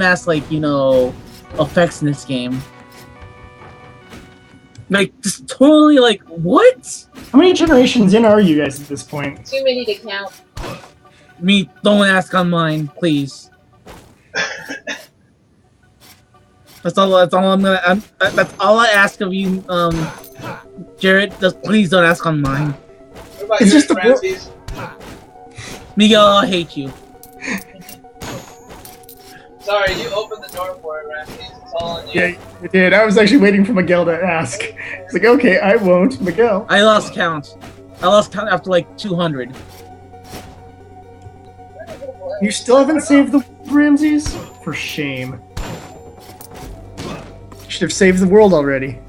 ass effects in this game. Like just totally like what? How many generations in are you guys at this point? Too many to count. Me, don't ask on mine, please. That's all I ask of you, Jared. Just please don't ask on mine. What about It's you, just the Ramses? Miguel, I hate you. Sorry, you opened the door for it, Ramses. It's all on you. Yeah, you did. I was actually waiting for Miguel to ask. It's like, okay, I won't. Miguel. I lost count. I lost count after like 200. You still haven't saved the world, Ramses? For shame. You should have saved the world already.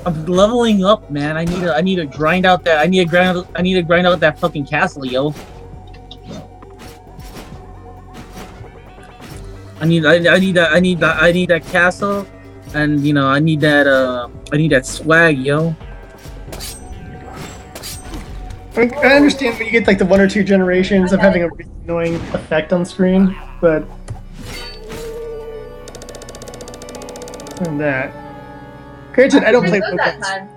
I'm leveling up, man. I need to grind out that. I need to grind out that fucking castle, yo. I need that castle, and I need that swag, yo. I understand when you get like the 1 or 2 generations of having a really annoying effect on screen, but and that. Granted, I don't play Good that Pokemon. time.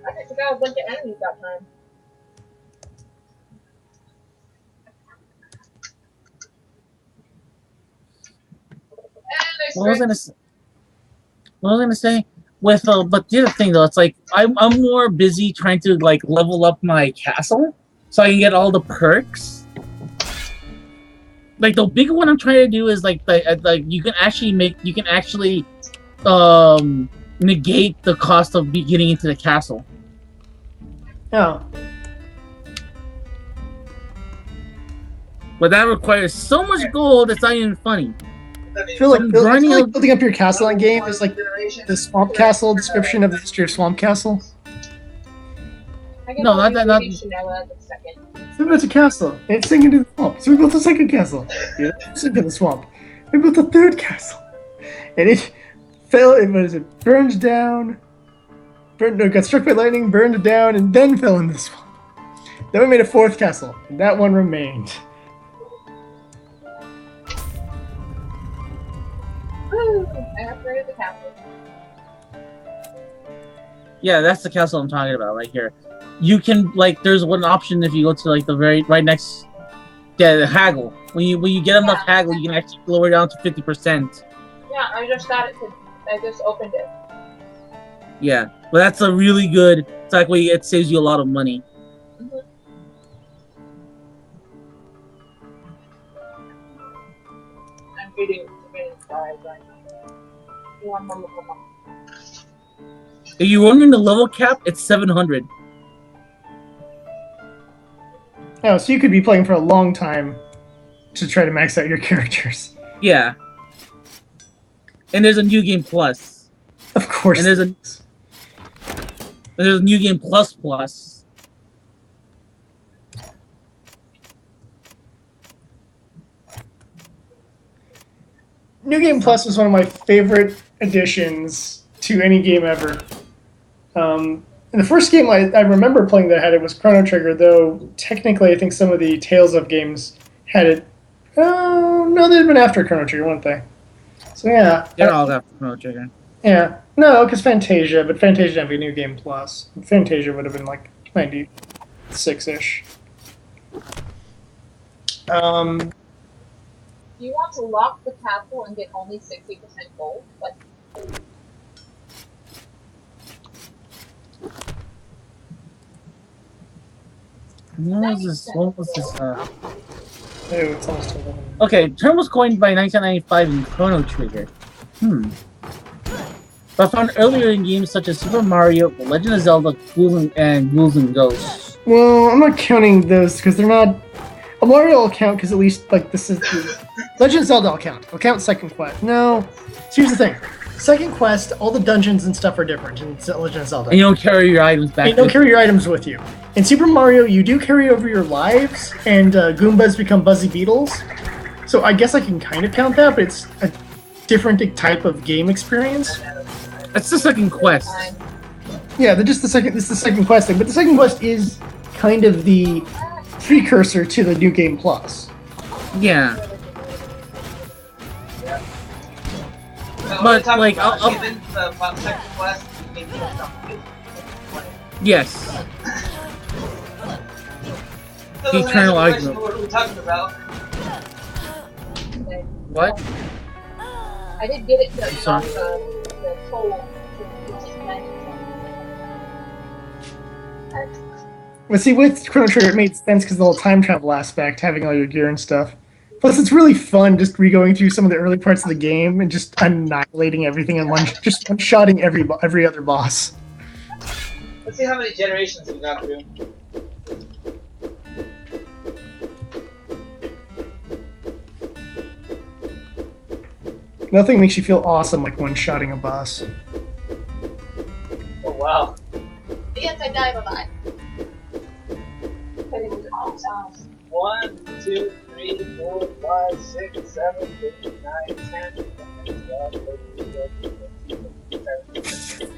I took out a bunch of enemies that time. What was I gonna say? But the other thing though, it's like I'm more busy trying to like level up my castle so I can get all the perks. Like the big one I'm trying to do is like you can actually negate the cost of getting into the castle. Oh. But that requires so much gold it's not even funny. I feel like building up your castle in game is like the Swamp Castle description of the history of Swamp Castle. No, not that. So we built a castle, and it's sinking to the swamp. So we built a second castle, and it sank in the swamp. We built a third castle, and it fell. It burned down. Got struck by lightning, burned down, and then fell in the swamp. Then we made a fourth castle, and that one remained. Woo! I upgraded the castle. Yeah, that's the castle I'm talking about right here. You can there's one option if you go to like the right next, the haggle. When you get enough haggle, you can actually lower it down to 50%. Yeah, I just got it. I just opened it. Yeah, but that's a really good. It's like it saves you a lot of money. Mm-hmm. I'm getting started right now. You want more? If you're wondering the level cap, it's 700. Oh, so you could be playing for a long time to try to max out your characters. Yeah. And there's a new game plus. Of course. And there's a new game plus. New Game Plus was one of my favorite additions to any game ever. And the first game I remember playing that had it was Chrono Trigger, though technically I think some of the Tales of games had it. Oh, no, they'd been after Chrono Trigger, weren't they? So yeah. They're all after Chrono Trigger. Yeah. No, because Fantasia, but Fantasia didn't have a New Game Plus. Fantasia would have been like 96-ish. Do you want to lock the castle and get only 60% gold? But What was this? Oh, it's almost 11. Okay, term was coined by 1995 in Chrono Trigger. But found earlier in games such as Super Mario, The Legend of Zelda, Ghouls and Ghosts. Well, I'm not counting those because they're not. A Mario will count because at least this is the Legend of Zelda. I'll count. I'll count Second Quest. No, so here's the thing. Second Quest, all the dungeons and stuff are different in Legend of Zelda. And you don't carry your items back. You don't carry your items with you. In Super Mario, you do carry over your lives, and Goombas become Buzzy Beetles. So I guess I can kind of count that, but it's a different type of game experience. It's the second quest. Yeah, they're just the second. This is the second quest thing, but the second quest is kind of the precursor to the New Game Plus. Yeah. But like, yes. Eternal argument. What are we talking about? What? I did get it to Sorry. the soul. But see, with Chrono Trigger, it made sense because the whole time travel aspect, having all your gear and stuff. Plus, it's really fun just re-going through some of the early parts of the game and just annihilating everything in one, just one-shotting every other boss. Let's see how many generations we got through. Nothing makes you feel awesome like one-shotting a boss. Oh wow. Yes, I die, bye-bye. 1, 2, 3, 4, 5, 6, 7, 8, 9, 10, 11, 12, 13, 14, 15, 16,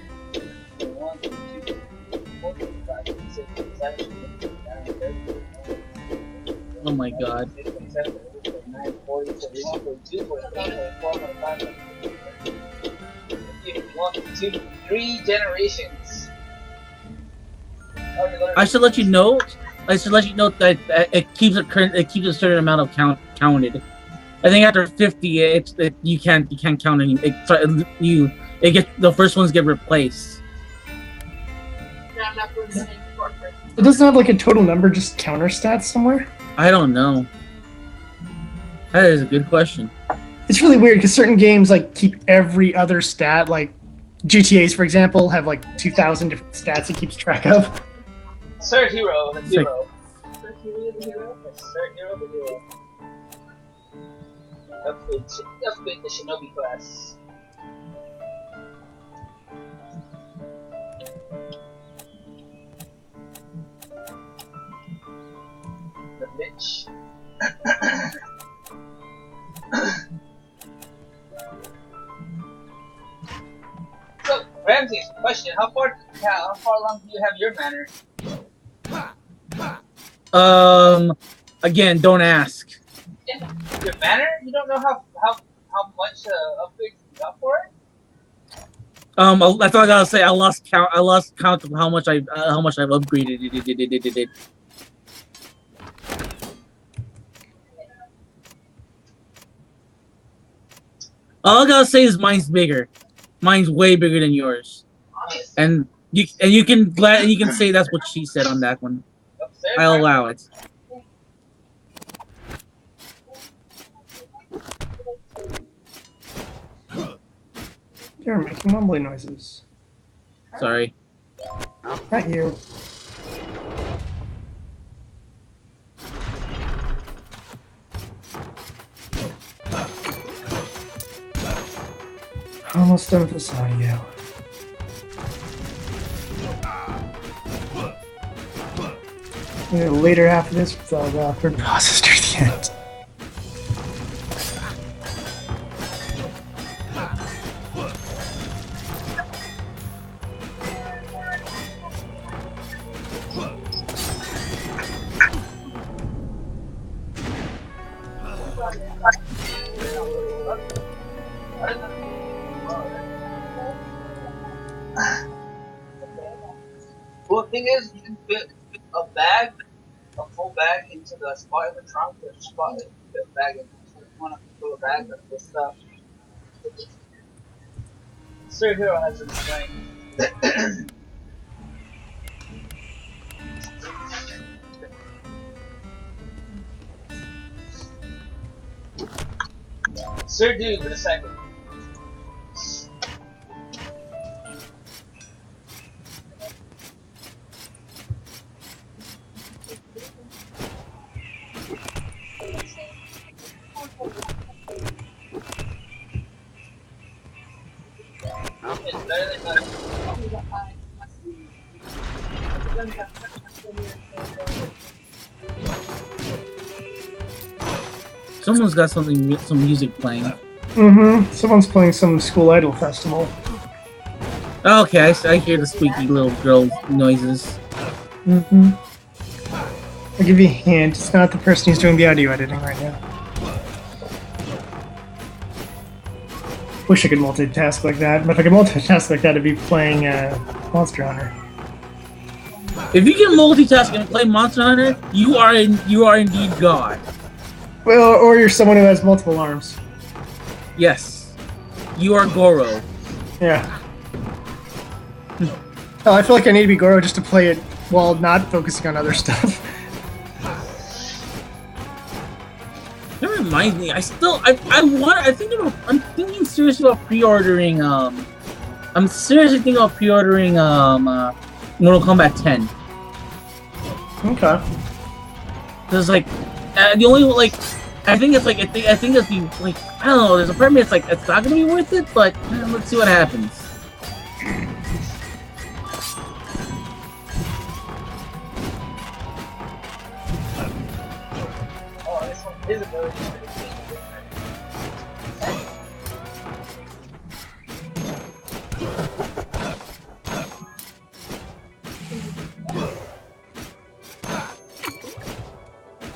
1, 2, 3, 4, 5, 6, 7, 8, 9, 10, Oh my god. 27, 29, 40, 41, 42, 43, 44, 45, 46, 3 generations. I should let you know. I should let you know that it keeps a certain amount of counted. I think after 50, you can't count any. The first ones get replaced. It doesn't have like a total number, just counter stats somewhere. I don't know. That is a good question. It's really weird because certain games like keep every other stat. Like GTA's, for example, have like 2,000 different stats it keeps track of. Sir Hero, the hero. Sir Hero, the hero? Yes, Sir Hero, the hero. Upgrade the Shinobi class. The bitch. So, Ramsey's question: How far along do you have your manner? Again, don't ask. Your manner? You don't know how much upgrades you got for it? That's all I gotta say. I lost count of how much I've upgraded. All I gotta say is mine's bigger. Mine's way bigger than yours. And you can say that's what she said on that one. I'll allow it. You're making mumbling noises. Sorry. Not you. Almost done with this audio. The later half of this, the awkward pauses near the end. Well, the thing is, you can fit a full bag into the spot in the trunk. There's a spot that you can fit a bag in. So if you want to fill a bag with stuff. Sir Hero has an explained. Sir Dude for the second. Someone's got some music playing. Someone's playing some school idol festival. Okay, I hear the squeaky little girl noises. Mm-hmm. I'll give you a hint. It's not the person who's doing the audio editing right now. Wish I could multitask like that, but if I could multitask like that, I'd be playing Monster Hunter. If you can multitask and play Monster Hunter, you are indeed God. Well, or you're someone who has multiple arms. Yes, you are Goro. Yeah. Oh, I feel like I need to be Goro just to play it while not focusing on other stuff. That reminds me. I'm thinking seriously about pre-ordering. I'm seriously thinking about pre-ordering. Mortal Kombat 10. Okay. There's like, the only like, I think it's like I think it's be like I don't know. There's a part of me it's like it's not gonna be worth it, but let's see what happens. Oh, this one is a very good.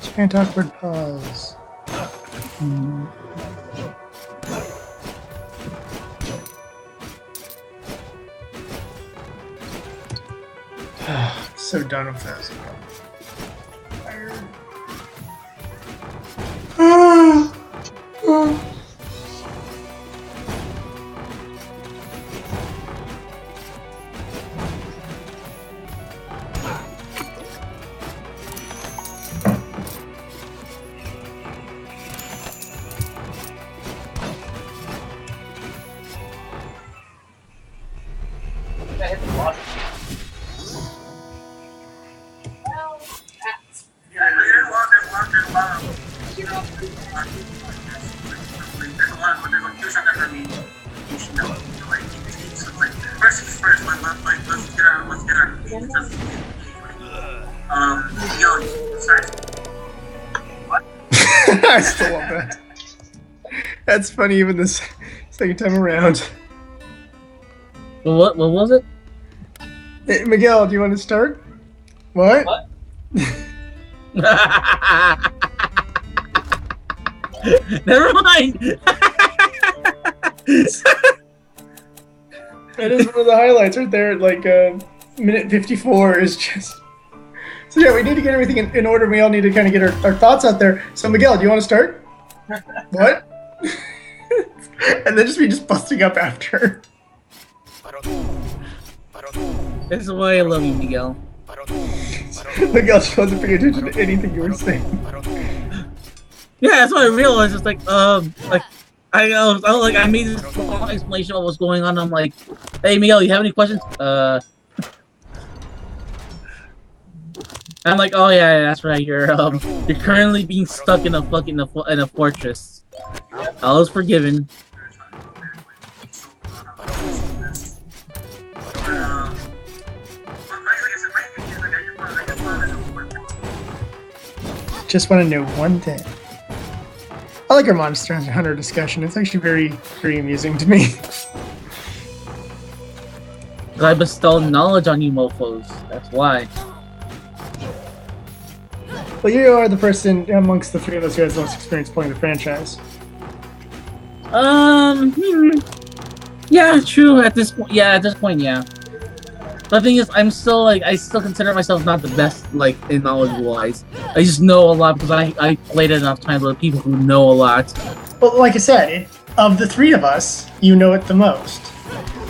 Chant awkward pause. So done with this. I hit the boss. I still love that. That's funny even this second time around. What was it? Hey, Miguel, do you want to start? What? What? Never mind. That is one of the highlights right there. Like minute 54 is just. So yeah, we need to get everything in order. We all need to kind of get our thoughts out there. So Miguel, do you want to start? What? And then just busting up after. This is why I love you, Miguel. Miguel just wasn't paying attention to anything you were saying. Yeah, that's what I realized. It's like I made this long explanation of what's going on. I'm like, hey Miguel, you have any questions? I'm like, oh yeah, that's right. You're currently being stuck in a fortress. I was forgiven. Just want to know one thing. I like our Monster Hunter discussion. It's actually very amusing to me. I bestow knowledge on you mofos. That's why. Well, you are the person amongst the three of us who has the most experience playing the franchise. Yeah, true. At this point, yeah. The thing is, I still consider myself not the best, like, in knowledge-wise. I just know a lot because I played it enough times with people who know a lot. Well, like I said, of the three of us, you know it the most.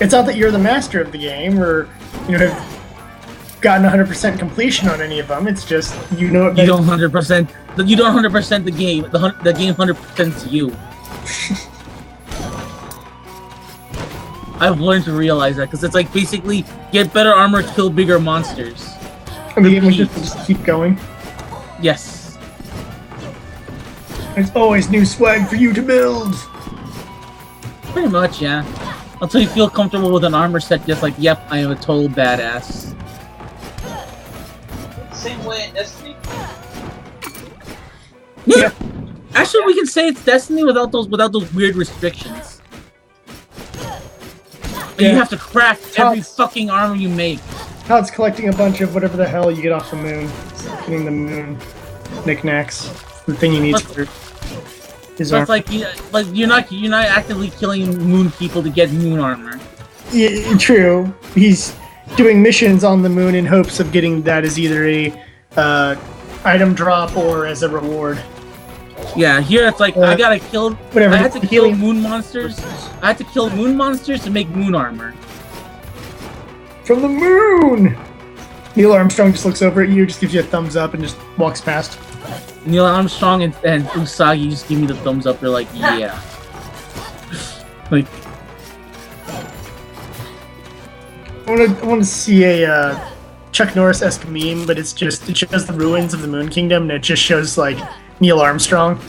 It's not that you're the master of the game or, have gotten 100% completion on any of them. It's just, you know it better. You don't 100%. You don't 100% the game. The game 100%'s you. I've learned to realize that because it's like basically get better armor, kill bigger monsters. And the game will just keep going. Yes. There's always new swag for you to build. Pretty much, yeah. Until you feel comfortable with an armor set, just like, yep, I am a total badass. Same way in Destiny. Yeah. Actually, we can say it's Destiny without those weird restrictions. And you have to craft every fucking armor you make. Todd's collecting a bunch of whatever the hell you get off the moon. Getting the moon knickknacks. The thing you need for his armor. It's like you're not actively killing moon people to get moon armor. Yeah, true. He's doing missions on the moon in hopes of getting that as either a item drop or as a reward. Yeah, here it's like I gotta kill. Whatever. I had to kill moon monsters. I had to kill moon monsters to make moon armor. From the moon! Neil Armstrong just looks over at you, just gives you a thumbs up, and just walks past. Neil Armstrong and Usagi just give me the thumbs up. They're like, yeah. Like, I want to see a Chuck Norris-esque meme, but it shows the ruins of the Moon Kingdom, and it just shows like Neil Armstrong.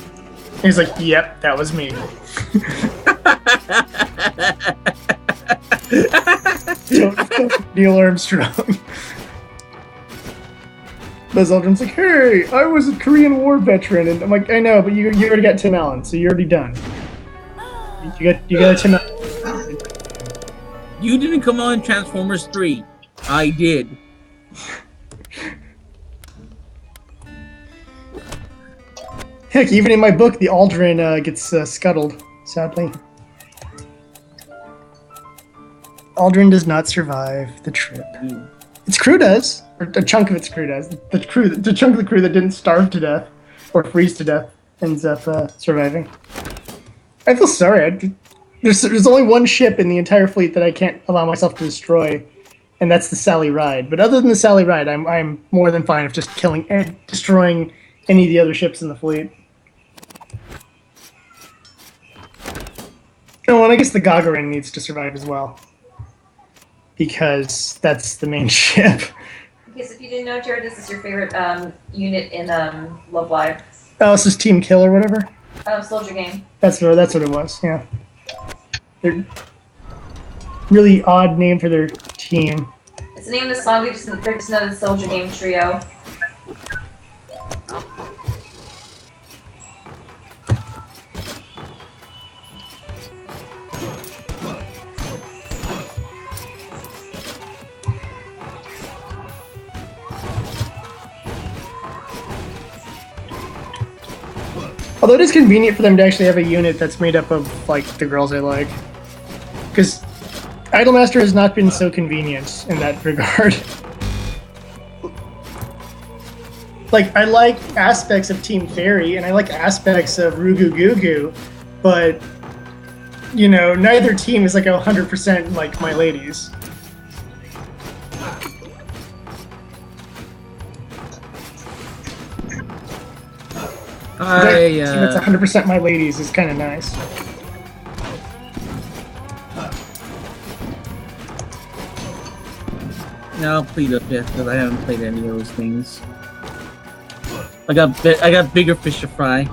And he's like, "Yep, that was me." Neil Armstrong. Buzz Aldrin's like, "Hey, I was a Korean War veteran," and I'm like, "I know, but you already got Tim Allen, so you're already done. You got Tim Allen." You didn't come on Transformers 3. I did. Heck, even in my book, the Aldrin gets scuttled, sadly. Aldrin does not survive the trip. Its crew does, or a chunk of its crew does. The chunk of the crew that didn't starve to death or freeze to death ends up surviving. I feel sorry. There's only one ship in the entire fleet that I can't allow myself to destroy, and that's the Sally Ride. But other than the Sally Ride, I'm more than fine with just killing and destroying any of the other ships in the fleet. Oh, and I guess the Gagarin needs to survive as well, because that's the main ship. Okay, so if you didn't know, Jared, this is your favorite unit in Love Live. Oh, this is Team Kill or whatever? Soldier Game. That's what it was, yeah. They're really odd name for their team. It's the name of the song, they're just another Soldier Game trio. Although it is convenient for them to actually have a unit that's made up of, like, the girls I like. Because Idolmaster has not been so convenient in that regard. Like, I like aspects of Team Fairy, and I like aspects of Rugu Gugu, but, you know, neither team is like 100% like my ladies. It's 100% my ladies is kind of nice. No, I'll play the 5th because I haven't played any of those things. I got bigger fish to fry.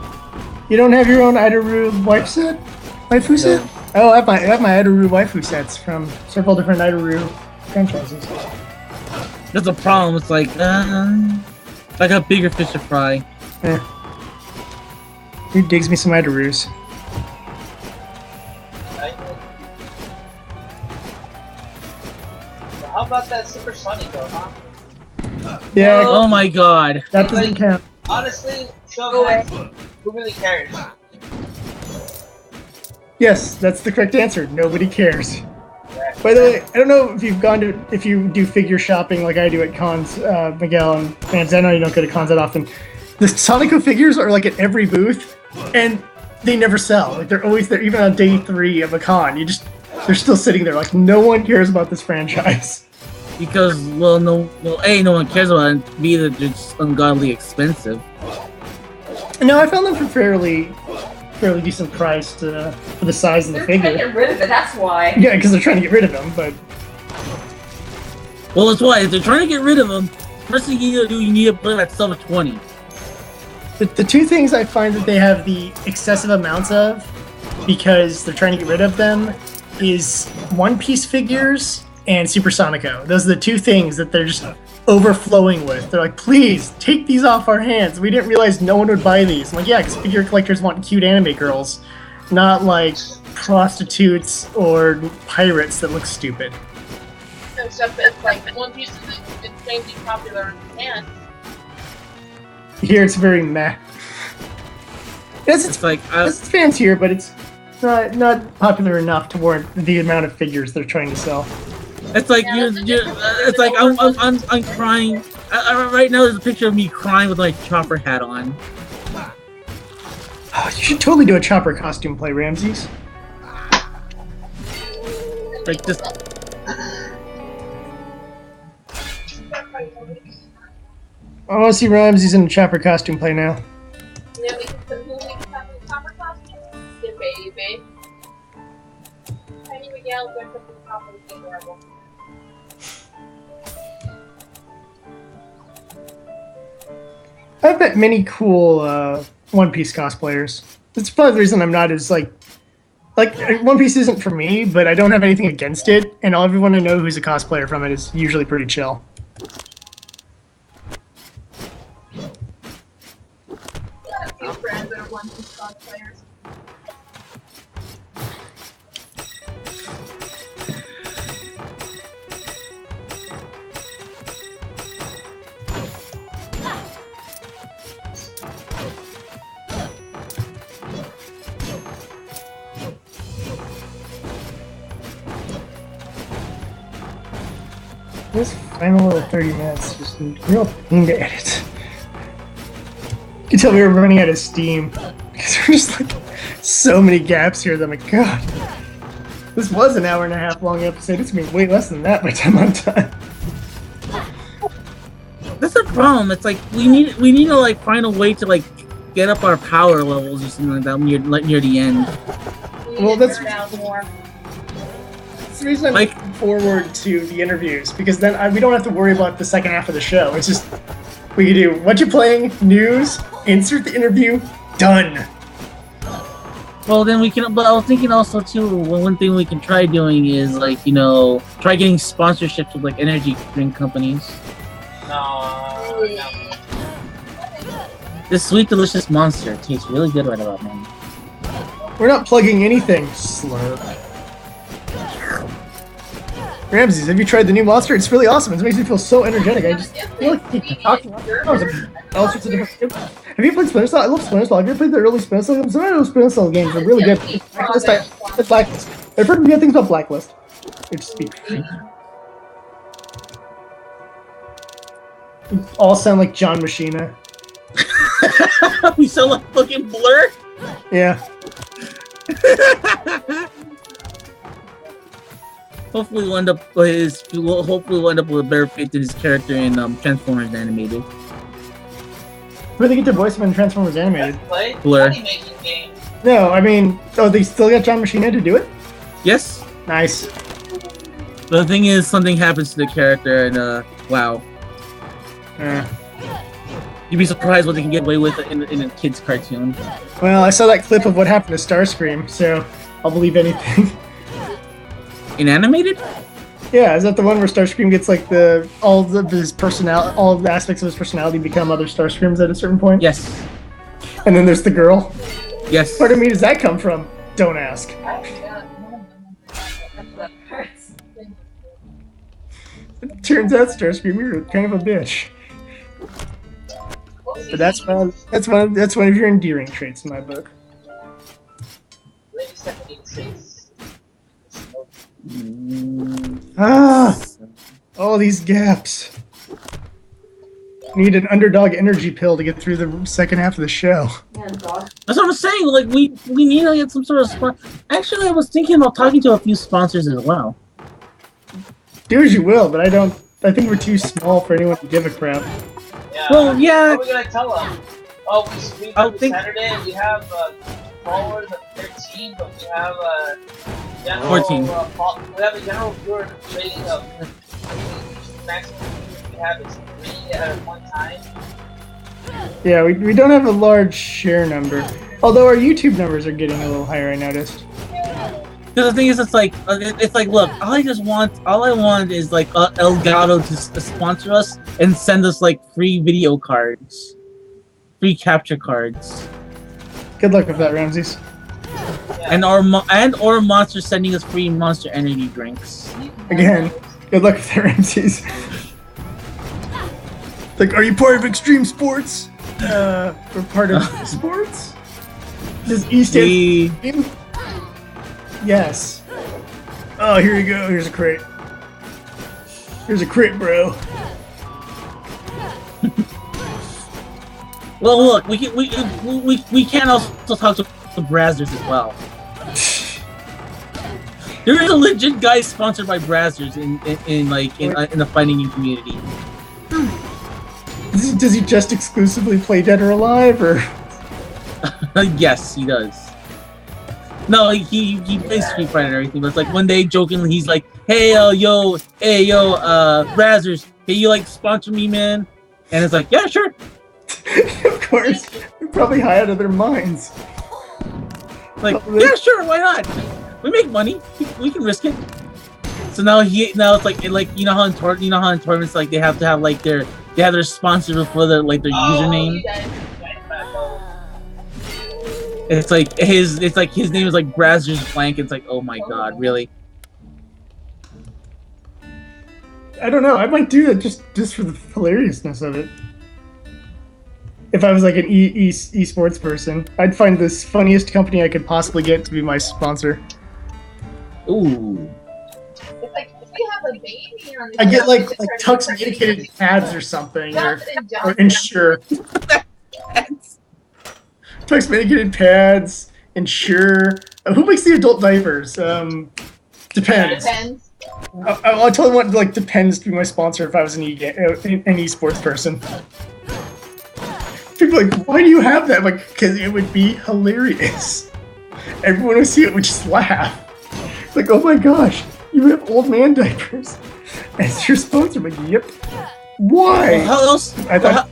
You don't have your own Idaru waifu set? Oh, I have my Idaru waifu sets from several different Idaru franchises. That's a problem. It's like I got bigger fish to fry. Who digs me some Idarus? How about that Super Sonic though, huh? Yeah. Oh my god. That doesn't count. Honestly, show me who really cares? Yes, that's the correct answer. Nobody cares. By the way, I don't know if you do figure shopping like I do at cons, Miguel and fans. I know you don't go to cons that often. The Sonico figures are like at every booth, and they never sell. Like they're always there, even on day 3 of a con. They're still sitting there. Like no one cares about this franchise. Because A, no one cares about it. B, that it's ungodly expensive. No, I found them for fairly decent price for the size of the figure. They're trying to get rid of it. That's why. Yeah, because they're trying to get rid of them, but. Well, that's why. If they're trying to get rid of them, first thing you need to do, you need to put them at sub 20. The two things I find that they have the excessive amounts of, because they're trying to get rid of them, is one-piece figures and Super Sonico. Those are the two things that they're just overflowing with. They're like, please, take these off our hands. We didn't realize no one would buy these. I'm like, yeah, because figure collectors want cute anime girls, not like prostitutes or pirates that look stupid. Except it's like One Piece is insanely popular in Japan. Here it's very meh. It's like It's fans here, but it's not popular enough to warrant the amount of figures they're trying to sell. it's like it's like I'm crying. Right now, there's a picture of me crying with my chopper hat on. Oh, you should totally do a chopper costume play, Ramses. Like just. I want to see Ramses in a chopper costume play now. Yeah, we can put who we can have in the copper costume. The baby. Tiny Miguel is going to put the copper with the adorable. I've met many cool One Piece cosplayers. That's probably the reason I'm not as like One Piece isn't for me, but I don't have anything against it, and everyone I know who's a cosplayer from it is usually pretty chill. A few friends that are One Piece cosplayers. This final little 30 minutes is just a real pain to edit. You can tell we were running out of steam because there's just like so many gaps here that I'm like, God, this was an hour and a half long episode. It's gonna be way less than that by the time I'm done. That's the problem. It's like we need to like find a way to like get up our power levels or something like that near the end. Well, that's more. the reason I'm looking forward to the interviews, because then we don't have to worry about the second half of the show. It's just, we can do what you're playing, news, insert the interview, done. Well, then we can. But I was thinking also too. One thing we can try doing is like try getting sponsorships with like energy drink companies. No. This sweet delicious monster tastes really good right about now. We're not plugging anything, slurp. Ramses, have you tried the new monster? It's really awesome. It makes me feel so energetic. I just feel like talking about all sorts of different games. Have you played Splinter Cell? I love Splinter Cell. Have you ever played the early Splinter Cell games? Some of those Splinter Cell games are really good. Blacklist. I've heard good things about Blacklist. It just speak. You all sound like John Machina. We sound like fucking Blur. Yeah. Hopefully we'll end up with a better fit in his character in Transformers Animated. Where they get their voice from in Transformers Animated? Blur. No, I mean, they still got John Machina to do it? Yes. Nice. The thing is, something happens to the character, and wow. You'd be surprised what they can get away with in a kid's cartoon. Well, I saw that clip of what happened to Starscream, so I'll believe anything. In animated? Yeah, is that the one where Starscream gets like all of the aspects of his personality become other Starscreams at a certain point? Yes. And then there's the girl? Yes. Where do me does that come from? Don't ask. It turns out, Starscream, you're kind of a bitch. But that's one of your endearing traits in my book. All these gaps. Need an underdog energy pill to get through the second half of the show. That's what I'm saying. Like we need to get some sort of sponsor. Actually, I was thinking about talking to a few sponsors as well. Do as you will, but I think we're too small for anyone to give a crap. Yeah. Well, yeah. What are we gonna tell them? Oh, we Saturday and we have followers of 13, but we have general 14. We have a general viewer rating of maximum we have is 3 at one time. Yeah, we don't have a large share number. Although our YouTube numbers are getting a little higher, I noticed. Because the thing is, it's like, look, all I want is like Elgato to sponsor us and send us like free video cards, free capture cards. Good luck with that, Ramses. And or Monster sending us free Monster Energy drinks. Again, good luck with their MCs. Like, are you part of Extreme Sports? We're part of sports? Does E stand for team? Yes. Oh, here you go. Here's a crate. Here's a crate, bro. Well, look, we can also talk to Brazzers as well. There is a legit guy sponsored by Brazzers in the fighting game community. Does he just exclusively play Dead or Alive, or? Yes, he does. No, he plays Street Fighter and everything, but it's like one day jokingly he's like, hey yo, Brazzers, can you like sponsor me, man? And it's like, yeah, sure. Of course, they're probably high out of their minds. Like, yeah, sure, why not? We make money. We can risk it. So now it's like you know how in tournaments like they have to have like their sponsor before their username. It's like his name is like Brazzers Blank. It's like, oh my god, really? I don't know. I might do that just for the hilariousness of it. If I was like an esports person, I'd find this funniest company I could possibly get to be my sponsor. Ooh. It's like if we have a baby on the I get like Tux medicated pads or something, or Ensure. Tux medicated pads, Ensure. Who makes the adult diapers? Depends. I totally want like Depends to be my sponsor if I was an esports person. People are like, why do you have that? I'm like, because it would be hilarious. Everyone would see it would just laugh. It's like, oh my gosh, you have old man diapers as your sponsor. I'm like, yep. Why? Well, how else? I thought,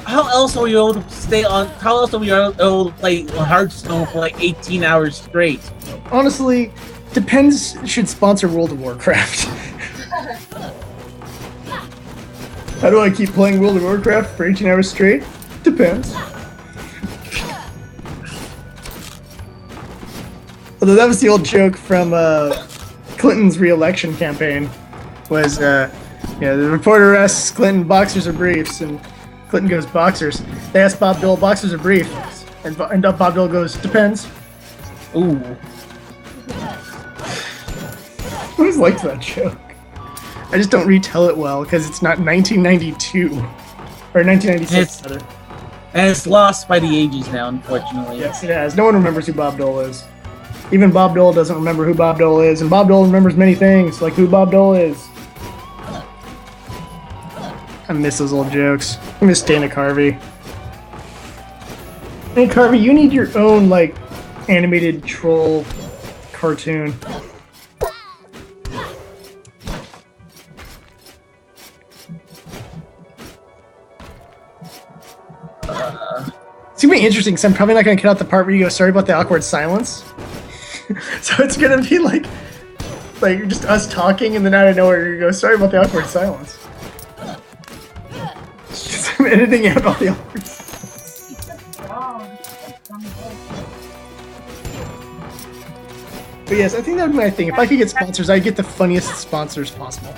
how else are we able to stay on? How else are we able to play Hearthstone for like 18 hours straight? Honestly, Depends should sponsor World of Warcraft. How do I keep playing World of Warcraft for 18 hours straight? Depends. Although that was the old joke from Clinton's re-election campaign, was the reporter asks Clinton, boxers or briefs, and Clinton goes, boxers. They ask Bob Dole, boxers or briefs, and Bob Dole goes, depends. Ooh. I always liked that joke. I just don't retell it well because it's not 1992 or 1996. And it's lost by the ages now, unfortunately. Yes, it has. No one remembers who Bob Dole is. Even Bob Dole doesn't remember who Bob Dole is, and Bob Dole remembers many things, like who Bob Dole is. I miss those old jokes. I miss Dana Carvey. Dana Carvey, you need your own like animated troll cartoon. It's gonna be interesting because I'm probably not gonna cut out the part where you go, sorry about the awkward silence. So it's gonna be like just us talking, and then out of nowhere you go, sorry about the awkward silence. I'm editing out all the awkward silence. But yes, I think that would be my thing. If I could get sponsors, I'd get the funniest sponsors possible.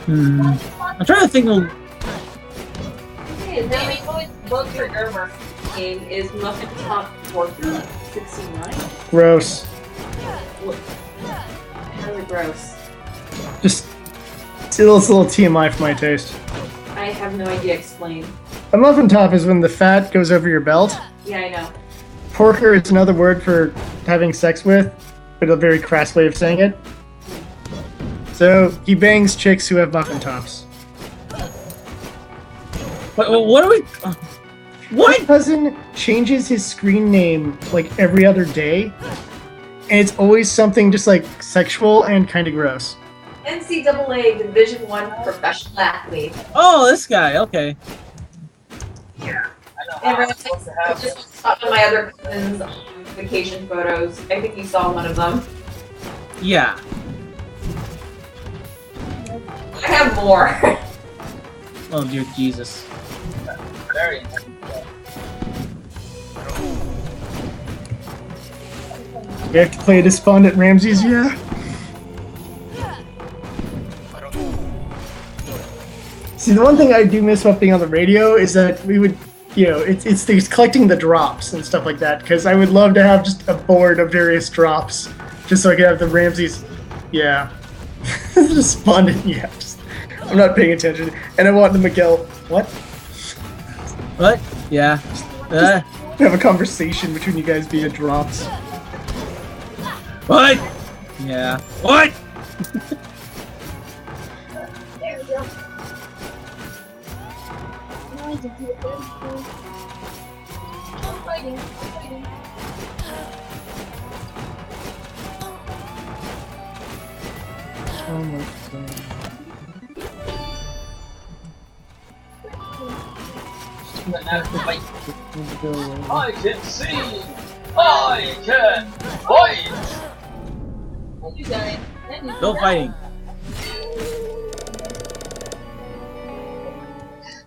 I'm trying to think of... Booker Gerber game is Muffin Top Worker 69. Gross. Really gross. Just it's a little TMI for my taste. I have no idea. Explain. A muffin top is when the fat goes over your belt. Yeah, I know. Porker is another word for having sex with, but a very crass way of saying it. So he bangs chicks who have muffin tops. What are we? What? My cousin changes his screen name like every other day, and it's always something just like sexual and kind of gross. NCAA Division I professional athlete. Oh, this guy. Okay. Yeah, I know. And I just saw one of my other cousins' vacation photos. I think you saw one of them. Yeah. I have more. Oh dear Jesus. Very We have to play Despondent Ramses, yeah. See, the one thing I do miss about being on the radio is that we would, you know, it's collecting the drops and stuff like that, because I would love to have just a board of various drops, just so I could have the Ramses, yeah. Despondent, yeah. I'm not paying attention. And I want the Miguel, what? What? Yeah. Have a conversation between you guys via drops. What? Yeah. What? There we go. I'm fighting. Oh my god. I can see! I can fight! And you die. And you No die. fighting.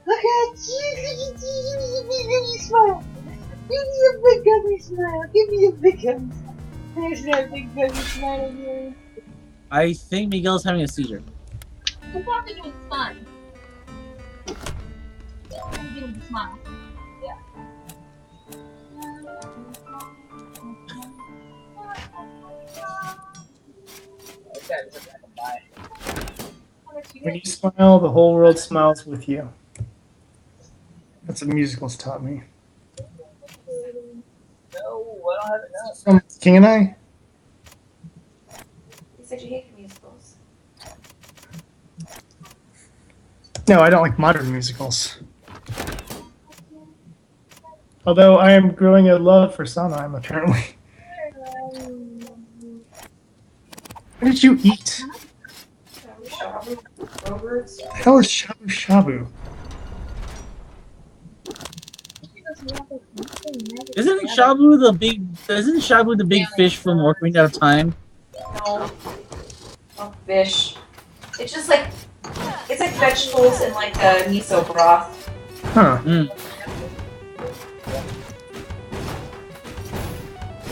Look at you! Give me a big gummy smile! Give me a big gummy smile! Give me a big gummy smile! There's that big gummy smile on yours. I think Miguel's having a seizure. I'm probably doing fun. I'm giving him a smile. Yeah. Okay, this is gonna die. When you smile, the whole world smiles with you. That's what musicals taught me. No, I don't have enough. From King and I? You said you hate musicals. No, I don't like modern musicals. Although I am growing a love for Sondheim, apparently. What did you eat? Roberts. The hell is shabu shabu? Isn't Shabu the big fish from Ocarina of Time? No. Oh, fish. It's just like, it's like vegetables in like a miso broth. Huh. Mm.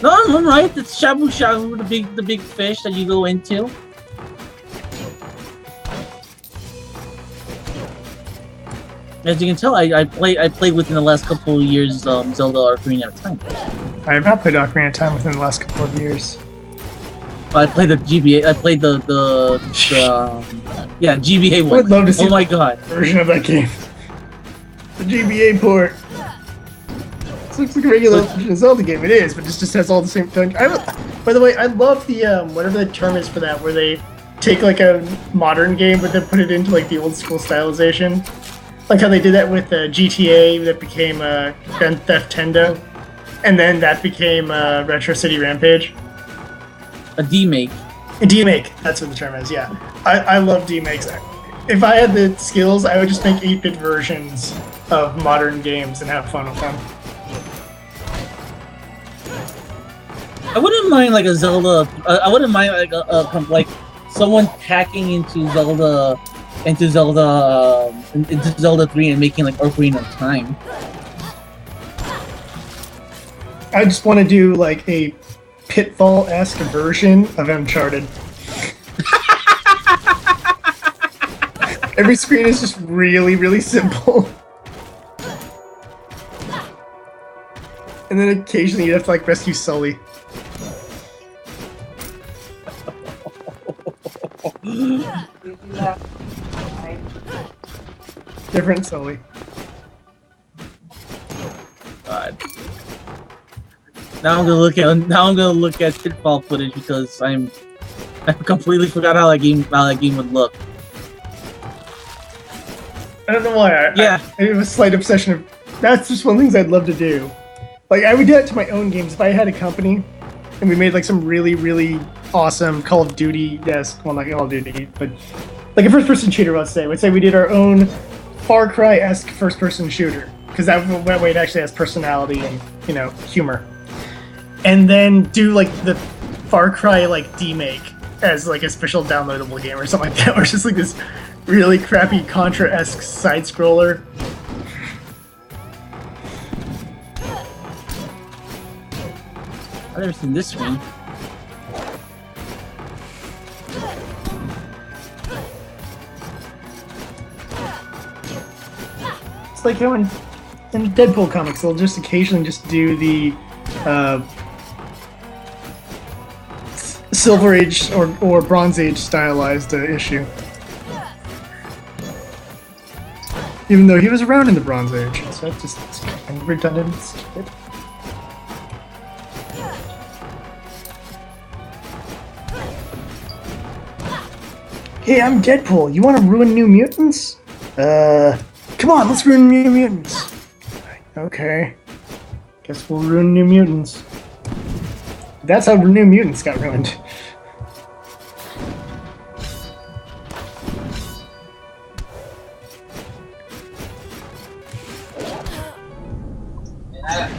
No, I'm right. It's Shabu Shabu, the big fish that you go into. As you can tell, I played within the last couple of years Zelda Ocarina of Time. I have not played Ocarina of Time within the last couple of years. I played the GBA. I played the yeah, GBA I one. would love to see Oh my god. the version of that game. The GBA port. This looks like a regular Zelda game. It is, but it just has all the same thing. By the way, I love the whatever the term is for that, where they take like a modern game but then put it into like the old school stylization. Like how they did that with GTA that became Grand Theft Tendo, and then that became Retro City Rampage. A demake. A demake, that's what the term is, yeah. I love demakes. If I had the skills, I would just make 8-bit versions of modern games and have fun with them. I wouldn't mind like a Zelda. I wouldn't mind like someone hacking into Zelda 3 and making like Ocarina of Time. I just want to do like a Pitfall-esque version of Uncharted. Every screen is just really, really simple. And then occasionally you have to like rescue Sully. Different Sully. God. Now I'm gonna look at Pitfall footage because I completely forgot how that game would look. I don't know why. Yeah. I have a slight obsession of. That's just one of the things I'd love to do. Like I would do that to my own games if I had a company, and we made like some really, really awesome Call of Duty-esque. Well, not Call of Duty, but like a first-person shooter. Let's say. We'd say we did our own Far Cry-esque first-person shooter because that way it actually has personality and humor. And then do like the Far Cry like demake as like a special downloadable game or something like that, where it's just like this really crappy Contra-esque side scroller. I've never seen this screen. It's like how in Deadpool comics, they'll just occasionally just do the Silver Age or Bronze Age stylized issue. Even though he was around in the Bronze Age, so that's just kind of redundant and stupid. Hey, I'm Deadpool. You want to ruin New Mutants? Come on, let's ruin New Mutants. Okay. Guess we'll ruin New Mutants. That's how New Mutants got ruined.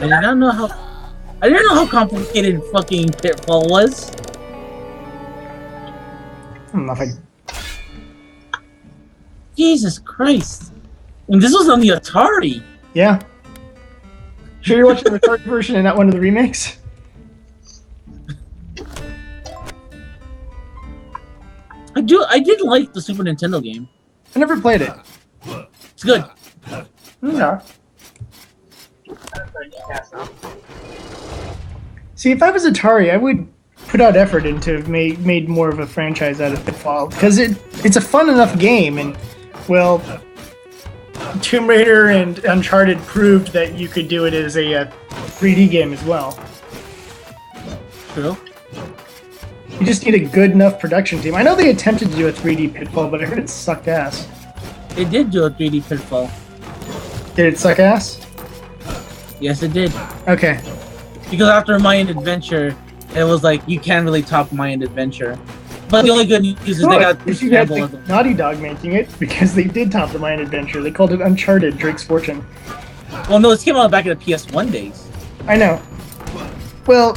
I didn't know how complicated fucking Pitfall was. Nothing. Jesus Christ. And this was on the Atari. Yeah. Sure you're watching the recorded version and not one of the remakes? I did like the Super Nintendo game. I never played it. It's good. Yeah. See, if I was Atari, I would put out effort into made more of a franchise out of Pitfall, because it's a fun enough game, and well, Tomb Raider and Uncharted proved that you could do it as a 3D game as well. True. You just need a good enough production team. I know they attempted to do a 3D Pitfall, but I heard it sucked ass. They did do a 3D Pitfall. Did it suck ass? Yes, it did. Okay. Because after Mayan Adventure, it was like, you can't really top Mayan Adventure. But the only good news is they got Bruce Campbell as the Naughty Dog making it, because they did top the Mayan Adventure. They called it Uncharted: Drake's Fortune. Well, no, it came out back in the PS1 days. I know. Well,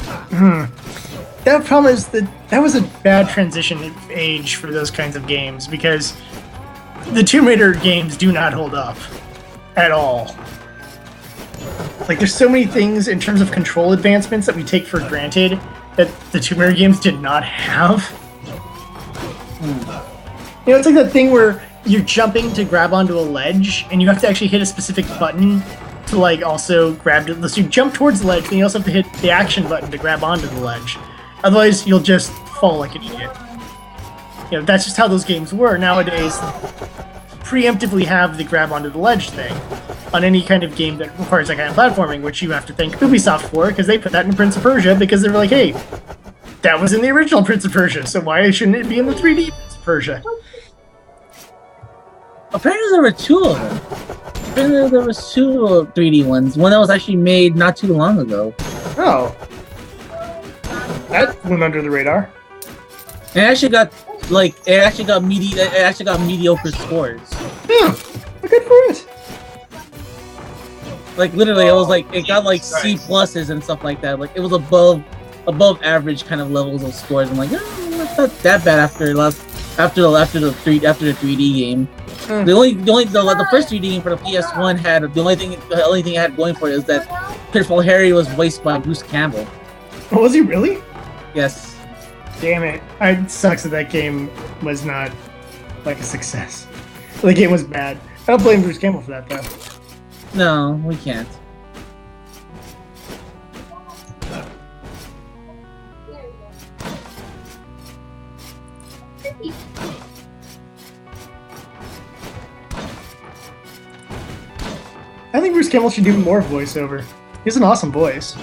that problem is that was a bad transition age for those kinds of games, because the Tomb Raider games do not hold up at all. Like, there's so many things in terms of control advancements that we take for granted that the Tomb Raider games did not have. You know, it's like that thing where you're jumping to grab onto a ledge, and you have to actually hit a specific button to, like, also grab it. So you jump towards the ledge, then you also have to hit the action button to grab onto the ledge. Otherwise, you'll just fall like an idiot. You know, that's just how those games were. Nowadays, preemptively have the grab onto the ledge thing on any kind of game that requires that kind of platforming, which you have to thank Ubisoft for, because they put that in Prince of Persia, because they were like, hey, that was in the original Prince of Persia, so why shouldn't it be in the 3D Prince of Persia? Apparently there were two of them. Apparently there was two 3D ones. One that was actually made not too long ago. Oh. That went under the radar. It actually got mediocre scores. Yeah, good for it. Like, literally, it was like, it got like C pluses and stuff like that. Like, it was above average kind of levels of scores. I'm like, oh, it's not that bad after the 3D game. The first 3D game for the PS1 had the only thing it had going for it is that Pitfall Harry was voiced by Bruce Campbell. Oh, was he really? Yes. Damn it! It sucks that game was not like a success. The game was bad. I don't blame Bruce Campbell for that though. No, we can't. I think Bruce Campbell should do more voiceover. He has an awesome voice.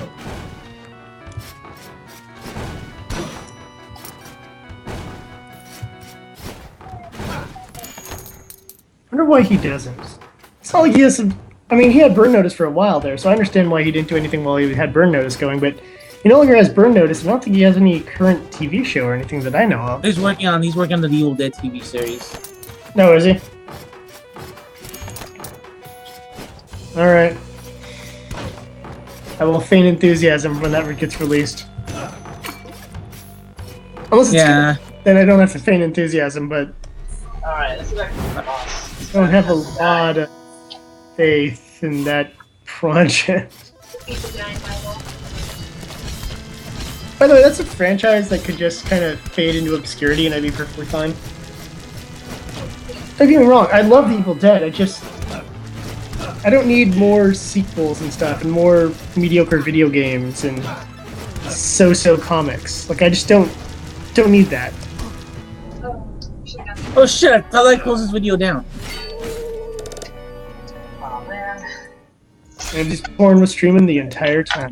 I wonder why he doesn't. It's not like he has some... I mean, he had Burn Notice for a while there, so I understand why he didn't do anything while he had Burn Notice going, but he no longer has Burn Notice, and I don't think he has any current TV show or anything that I know of. He's working on the Evil Dead TV series. No, is he? Alright. I will feign enthusiasm when that gets released. Unless it's good, then I don't have to feign enthusiasm, but... Alright, let's go back to the boss. I don't have a lot of faith in that project. By the way, that's a franchise that could just kind of fade into obscurity and I'd be perfectly fine. Don't get me wrong, I love The Evil Dead, I don't need more sequels and stuff and more mediocre video games and so-so comics. Like, I just don't need that. Oh shit, how do I close this video down? Oh man. And this porn was streaming the entire time.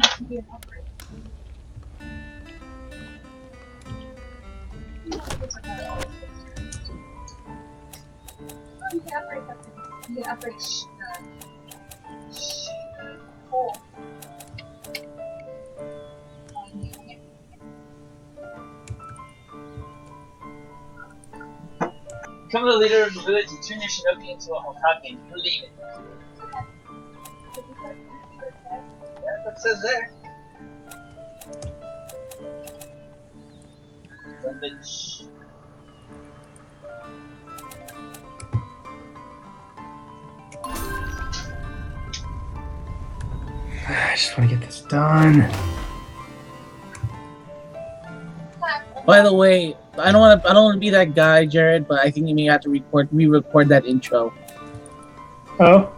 Become the leader of the village and turn your shinobi into a Hokage and you leave it. Yeah, that says there. Village. I just want to get this done. By the way, I don't want to be that guy, Jared, but I think you may have to re-record that intro. Oh?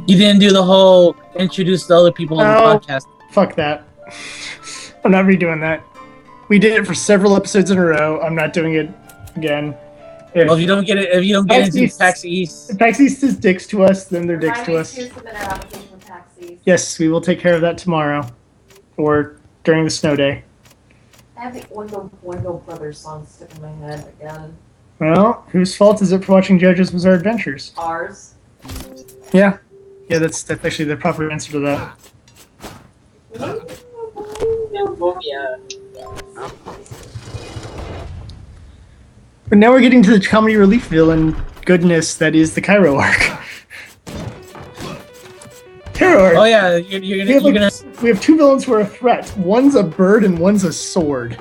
You didn't do the whole introduce the other people on the podcast. Fuck that. I'm not redoing that. We did it for several episodes in a row. I'm not doing it again. Well, if you don't get into PAX East, if PAX East is dicks to us, then they're dicks to us. Yes, we will take care of that tomorrow, or during the snow day. I have the Oingo Brothers song stuck in my head again. Well, whose fault is it for watching JoJo's Bizarre Adventures? Ours. Yeah, that's actually the proper answer to that. But now we're getting to the comedy relief villain goodness that is the Cairo arc. Cairo arc. Oh yeah, you're gonna. We have two villains who are a threat. One's a bird and one's a sword.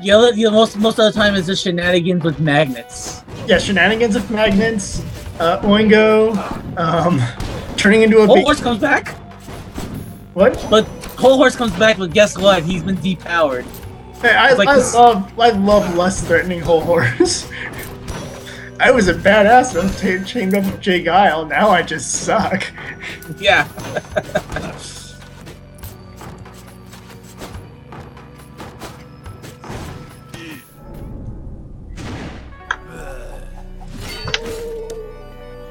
Yeah, most of the time it's just shenanigans with magnets. Yeah, shenanigans with magnets. Oingo, turning into a Whole horse comes back. What? But Whole Horse comes back, but guess what? He's been depowered. Hey, I love less threatening Whole Horse. I was a badass when I chained up with Jay Guile. Now I just suck. Yeah.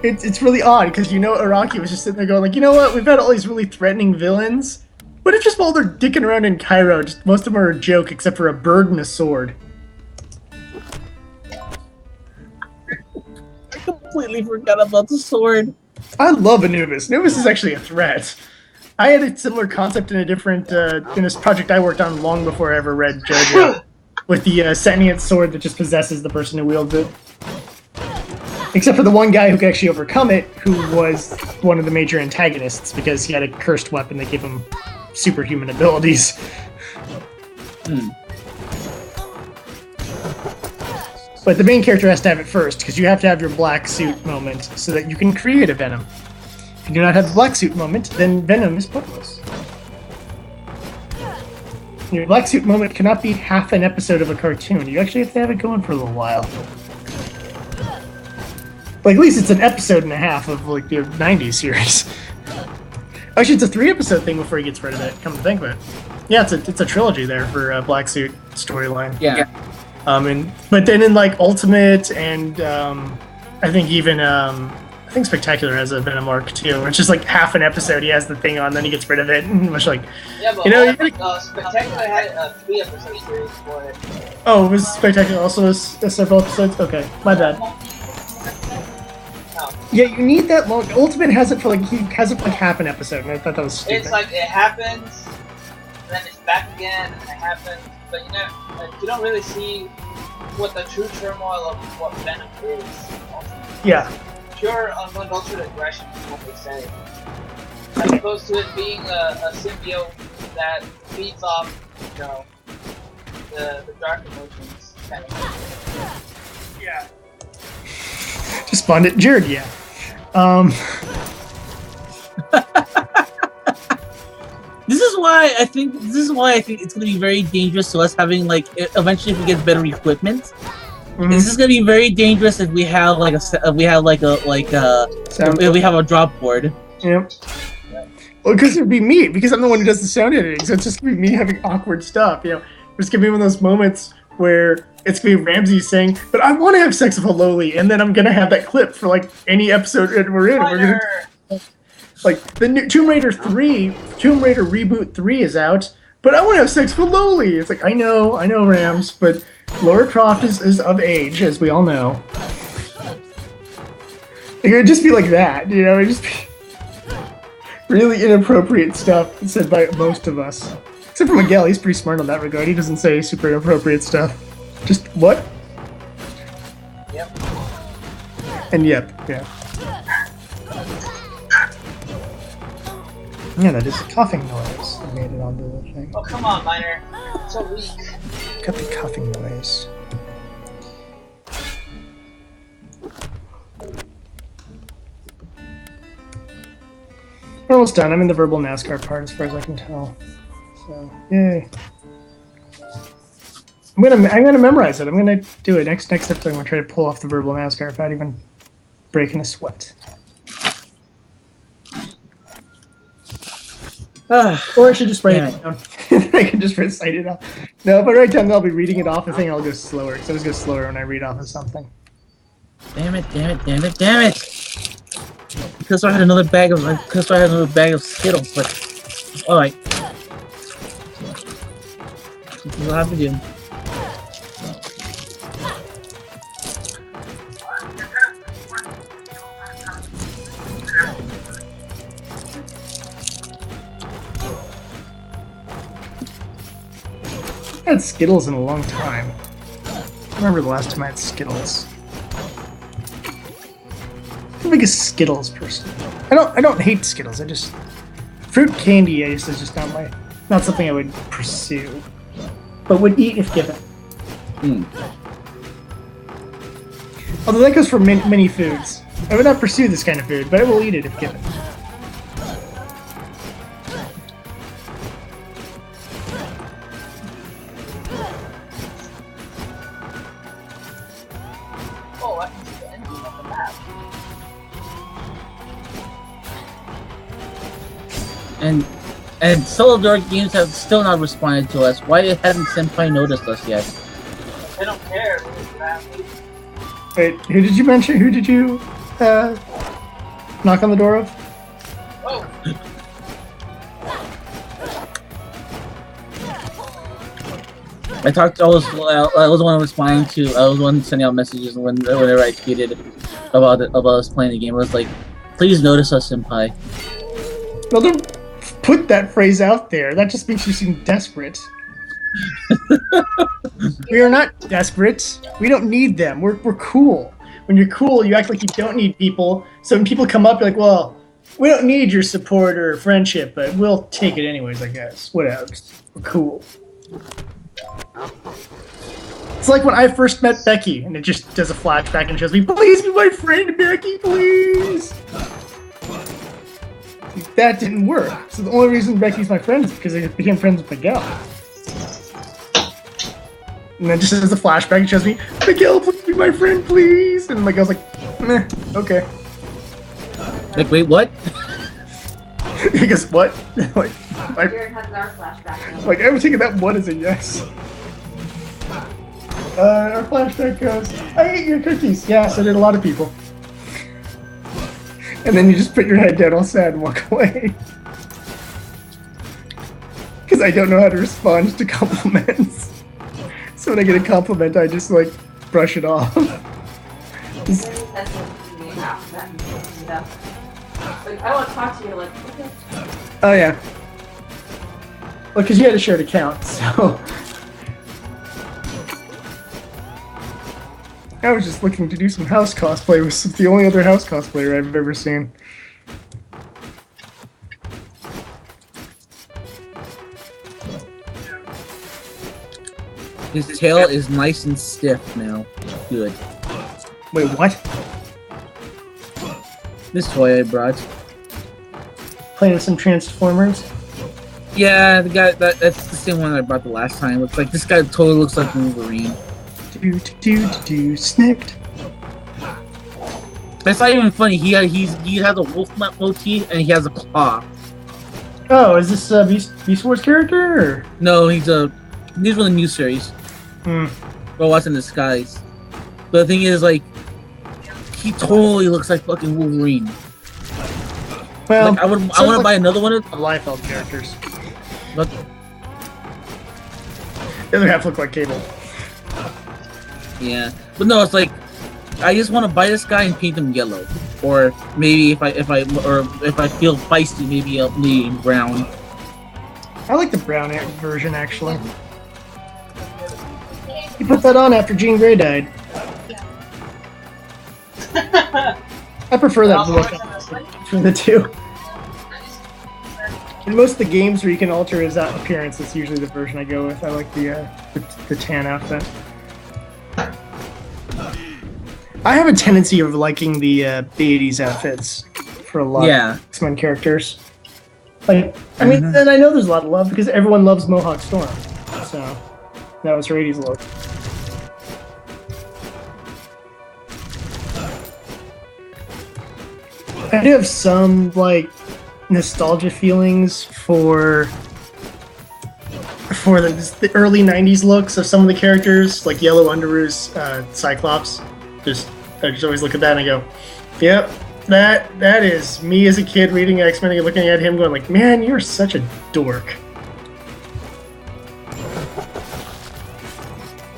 It's really odd because Araki was just sitting there going like, you know what? We've had all these really threatening villains. What if just while they're dicking around in Cairo, just most of them are a joke except for a bird and a sword? I completely forgot about the sword. I love Anubis. Anubis is actually a threat. I had a similar concept in a different in this project I worked on long before I ever read JoJo, with the sentient sword that just possesses the person who wields it. Except for the one guy who could actually overcome it, who was one of the major antagonists because he had a cursed weapon that gave him superhuman abilities. But the main character has to have it first, because you have to have your black suit moment so that you can create a Venom. If you do not have the black suit moment, then Venom is pointless. Your black suit moment cannot be half an episode of a cartoon. You actually have to have it going for a little while. Like, at least it's an episode and a half of, like, the 90s series. Actually, it's a 3-episode thing before he gets rid of it, come to think of it. Yeah, it's a trilogy there for Black Suit storyline. Yeah. But then in, like, Ultimate and, I think even, I think Spectacular has a Venom arc, too. It's just, like, half an episode he has the thing on, then he gets rid of it, and much like... Yeah, but Spectacular had a 3-episode series for it. Oh, was Spectacular also a several episodes? Okay, my bad. Yeah, you need that long. Ultimate has it for like half an episode, and I thought that was stupid. It's like it happens, and then it's back again, and it happens, but you don't really see what the true turmoil of what Venom is. Ultimately. Yeah. Pure unadulterated aggression is what they say, as opposed to it being a symbiote that feeds off, the dark emotions kind of thing. Yeah. Just spawned it, Jared. Yeah. This is why I think it's gonna be very dangerous to us having like eventually if we get better equipment. Mm-hmm. This is gonna be very dangerous if we have like if we have a drop board. Yep. Well, because it'd be me, because I'm the one who does the sound editing, so it's just gonna be me having awkward stuff. You know, there's gonna be one of those moments where it's gonna be Ramsey saying, "But I want to have sex with a loli," and then I'm gonna have that clip for like any episode we're in. We're gonna. Like, the new Tomb Raider Reboot 3 is out, but I want to have sex with Loli. It's like, I know, Rams, but Lara Croft is of age, as we all know. It would just be like that, you know? It'd just be really inappropriate stuff said by most of us. Except for Miguel, he's pretty smart in that regard. He doesn't say super inappropriate stuff. Just, what? Yep. And yep, yeah. Yeah, that is a coughing noise that made it onto the thing. Oh, come on, Miner. So weak. Got the coughing noise. We're almost done. I'm in the verbal NASCAR part as far as I can tell. So, yay. I'm gonna memorize it. I'm gonna do it next episode. I'm gonna try to pull off the verbal NASCAR without even breaking a sweat. Or I should just write it down. I can just recite it off. No, if I write down, I'll be reading it off. I think I'll go slower, because I always go slower when I read off of something. Damn it! Because I had another bag of Skittles, but all right. We'll have to do. I had Skittles in a long time. I remember the last time I had Skittles. I'm like a Skittles person. I don't hate Skittles. I just fruit candy is just not something I would pursue, but would eat if given. Although that goes for many foods. I would not pursue this kind of food, but I will eat it if given. And Solo Dark Games have still not responded to us. Why hasn't Senpai noticed us yet? They don't care. Wait, who did you mention? Who did you knock on the door of? Oh. I was the one responding to. I was the one sending out messages whenever I tweeted about us playing the game. I was like, "Please notice us, Senpai." Well, don't put that phrase out there. That just makes you seem desperate. We are not desperate. We don't need them. We're cool. When you're cool, you act like you don't need people. So when people come up, you're like, well, we don't need your support or friendship, but we'll take it anyways, I guess. Whatever. We're cool. It's like when I first met Becky, and it just does a flashback and shows me, please be my friend, Becky, please! That didn't work. So the only reason Becky's my friend is because I became friends with Miguel. And then just as a flashback, it shows me, Miguel, please be my friend, please! And Miguel's like, meh, okay. Like, wait, what? He goes, what? Like, Flashback. I was taking that one as a yes. Our flashback goes, I ate your cookies. Yeah, so did a lot of people. And then you just put your head down all sad and walk away. Because I don't know how to respond to compliments. So when I get a compliment, I just, like, brush it off. Just... Like, I want to talk to you, like, okay. Oh, yeah. Well, because you had a shared account, so... I was just looking to do some house cosplay with the only other house cosplayer I've ever seen. His tail is nice and stiff now. Good. Wait, what? This toy I brought. Playing with some Transformers? Yeah, the guy that's the same one I brought the last time. Looks like this guy totally looks like Wolverine. Snicked. That's not even funny. He has a wolf motif and he has a claw. Oh, is this Beast Wars character? Or? No, he's from the new series. But what's in disguise? But the thing is, like, he totally looks like fucking Wolverine. Well, like, I want to buy another one of Liefeld characters. But the other half look like Cable. yeah, but no, it's like I just want to buy this guy and paint him yellow, or maybe if I feel feisty, maybe brown. I like the brown version actually. He put that on after Jean Grey died. I prefer that look between the two. In most of the games where you can alter his appearance, that's usually the version I go with. I like the tan outfit. I have a tendency of liking the 80s outfits for a lot of X-Men characters. Like, I mean, and I know there's a lot of love because everyone loves Mohawk Storm. So, that was her 80s look. I do have some, like, nostalgia feelings for the early 90s looks of some of the characters, like Yellow Underoos, Cyclops. I just always look at that and I go, yep, that is me as a kid reading X-Men and looking at him going like, man, you're such a dork.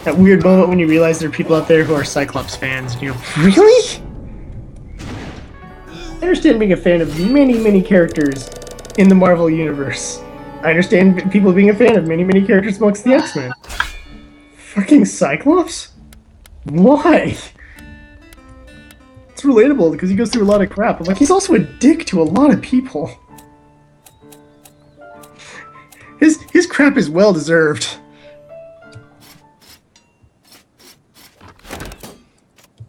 That weird moment when you realize there are people out there who are Cyclops fans and you go, really? I understand being a fan of many, many characters in the Marvel Universe. I understand people being a fan of many, many characters amongst the X-Men. Fucking Cyclops? Why? It's relatable because he goes through a lot of crap. I'm like, he's also a dick to a lot of people. His crap is well deserved.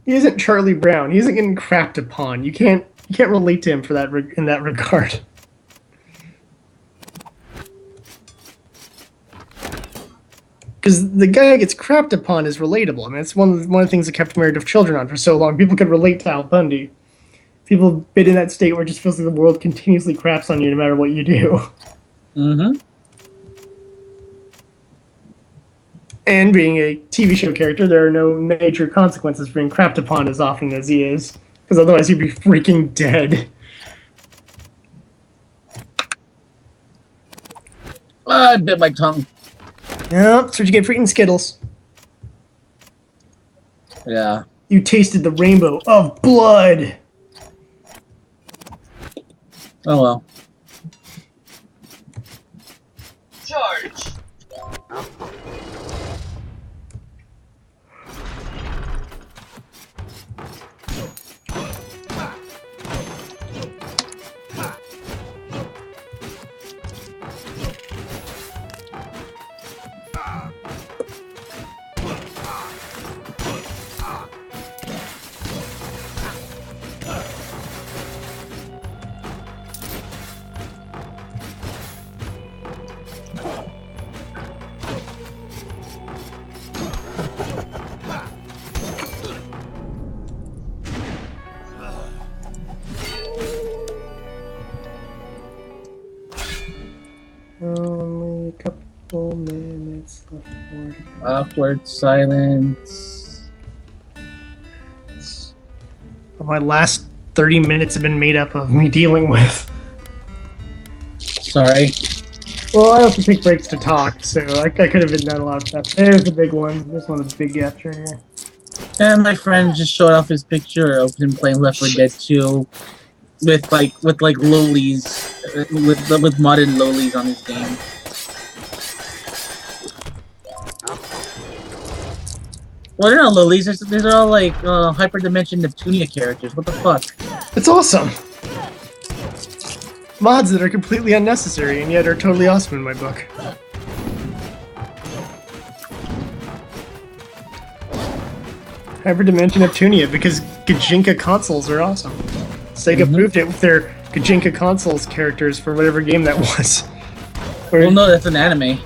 He isn't Charlie Brown. He isn't getting crapped upon. You can't relate to him for that in that regard. Because the guy that gets crapped upon is relatable. I mean, it's one of the things that kept Married with Children on for so long. People could relate to Al Bundy. People have been in that state where it just feels like the world continuously craps on you no matter what you do. Mm-hmm. And being a TV show character, there are no major consequences for being crapped upon as often as he is. Because otherwise you'd be freaking dead. I bit my tongue. Yep, that's what you get for eating Skittles. Yeah. You tasted the rainbow of blood. Oh well. Charge. Only a couple minutes left. Awkward silence. My last 30 minutes have been made up of me dealing with. Sorry. Well, I also take breaks to talk, so I could have been done a lot of stuff. There's the big one. There's one of the big gaps right here. And my friend just showed off his picture of him playing Left 4 Dead 2 with lolies, with modded lolies on his game. Well, they're not lolies. These are all like hyperdimension Neptunia characters. What the fuck? It's awesome. Mods that are completely unnecessary and yet are totally awesome in my book. Hyperdimension Neptunia because Gajinka consoles are awesome. Sega proved it with their Gajinka consoles characters for whatever game that was. Well, no, that's an anime.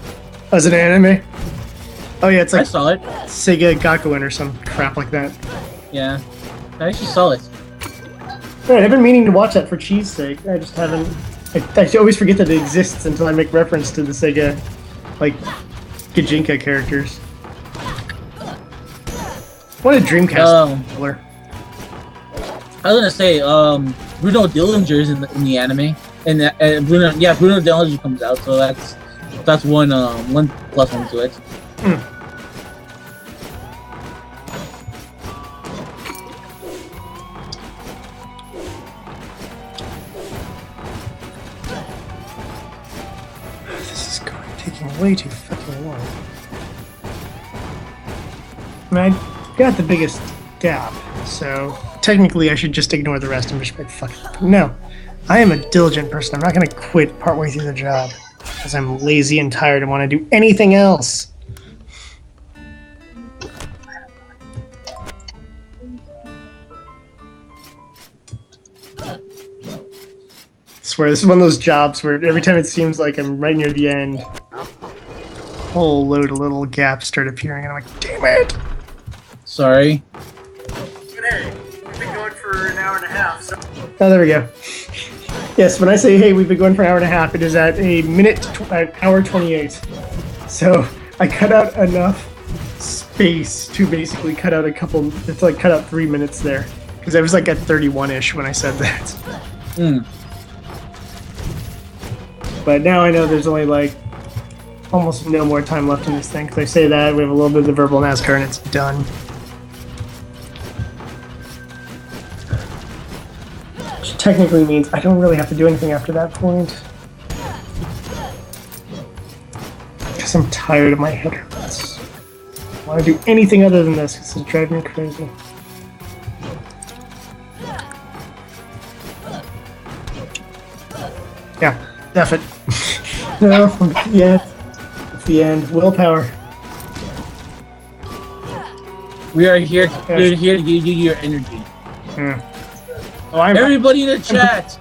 As an anime? Oh yeah, it's I like saw it. Sega Gakuen or some crap like that. Yeah, I actually saw it. Right, I've been meaning to watch that for cheese sake. I just haven't. I always forget that it exists until I make reference to the Sega, like, Gajinka characters. What a Dreamcast color. I was gonna say, Bruno Dillinger's in the anime, and Bruno Dillinger comes out, so that's one plus one to it. This is taking way too fucking long. I mean, I got the biggest gap, so technically I should just ignore the rest and just be like, fuck it. No. I am a diligent person. I'm not going to quit partway through the job because I'm lazy and tired and want to do anything else. I swear, this is one of those jobs where every time it seems like I'm right near the end, a whole load of little gaps start appearing, and I'm like, damn it! Sorry. But hey, we've been going for an hour and a half, so... Oh, there we go. Yes, when I say, hey, we've been going for an hour and a half, it is at an hour 28. So, I cut out enough space to basically cut out cut out 3 minutes there. Because I was like at 31-ish when I said that. But now I know there's only like almost no more time left in this thing. Because I say that, we have a little bit of the verbal NASCAR and it's done. Which technically means I don't really have to do anything after that point. Because I'm tired of my head hurts. I want to do anything other than this because it's driving me crazy. Yeah, F it. No, yeah. It's the end. Willpower. We are here. We're here to give you your energy. Oh, Everybody in the chat.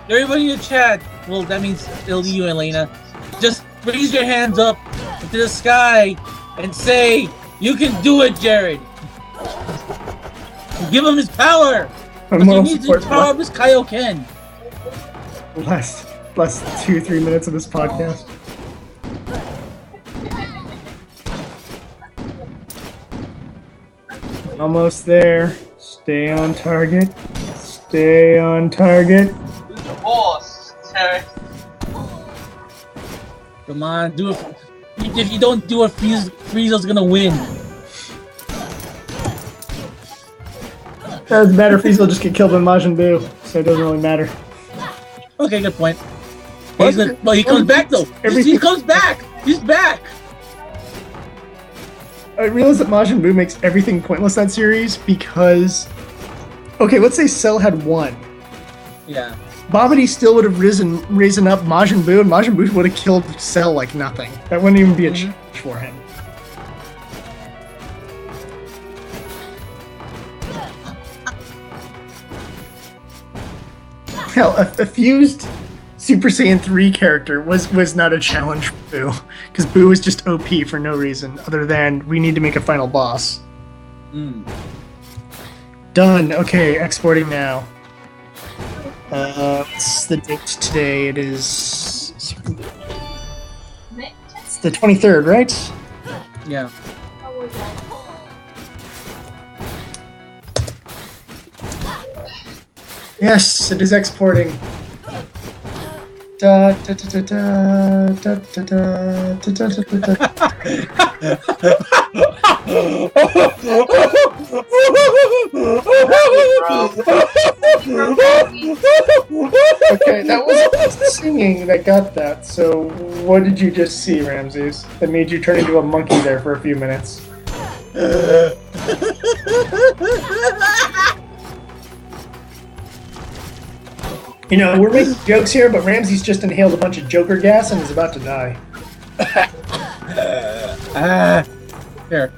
Everybody in the chat. Well, that means it'll be you, Elena. Just raise your hands up into the sky and say, "You can do it, Jared." Give him his power. He needs the power of his Kaioken. Last 2-3 minutes of this podcast. Almost there. Stay on target. Stay on target. Boss, Terry. Come on, do it. If you don't do it, Frieza's gonna win. Doesn't matter. Frieza will just get killed by Majin Buu, so it doesn't really matter. Okay, good point. Well, he comes back though. He comes back. He's back. I realize that Majin Buu makes everything pointless that series because, okay, let's say Cell had won. Yeah. Babidi still would have risen up Majin Buu, and Majin Buu would have killed Cell like nothing. That wouldn't even be a challenge for him. Hell, a fused Super Saiyan 3 character was not a challenge for Buu, because Buu was just OP for no reason other than we need to make a final boss. Done. Okay, exporting now. What's the date today? It is... It's the 23rd, right? Yeah. Yes, it is exporting. Da, da, da, da, da, da, da, da, da, da, da. Okay, that was singing that got that. So, what did you just see, Ramses? That made you turn into a monkey there for a few minutes. You know, we're making jokes here, but Ramses just inhaled a bunch of Joker gas and is about to die. Here.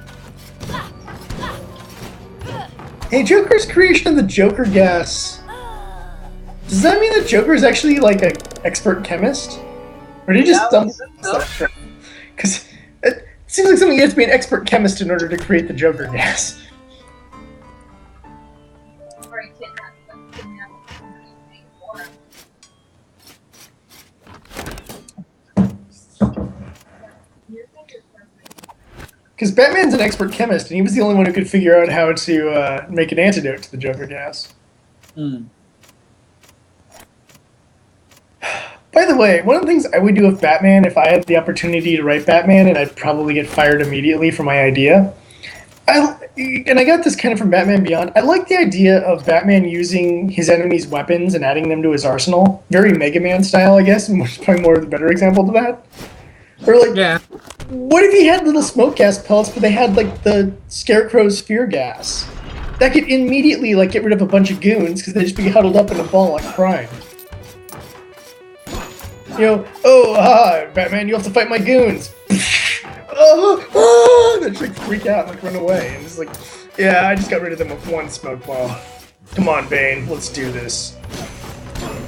Hey, Joker's creation of the Joker gas. Does that mean that Joker is actually like an expert chemist? Or did he just Yeah, stumble? Because it seems like something you have to be an expert chemist in order to create the Joker gas. Because Batman's an expert chemist, and he was the only one who could figure out how to make an antidote to the Joker gas. Hmm. By the way, one of the things I would do with Batman if I had the opportunity to write Batman, and I'd probably get fired immediately for my idea. And I got this kind of from Batman Beyond. I like the idea of Batman using his enemies' weapons and adding them to his arsenal. Very Mega Man style, I guess, and probably more of the better example to that. Or like, Yeah. what if he had little smoke gas pellets, but they had like the Scarecrow's fear gas? That could immediately like get rid of a bunch of goons because they'd just be huddled up in a ball like crime. You know, Batman, you have to fight my goons. They just like freak out and like run away. And it's like, yeah, I just got rid of them with one smoke bomb. Come on, Bane, let's do this.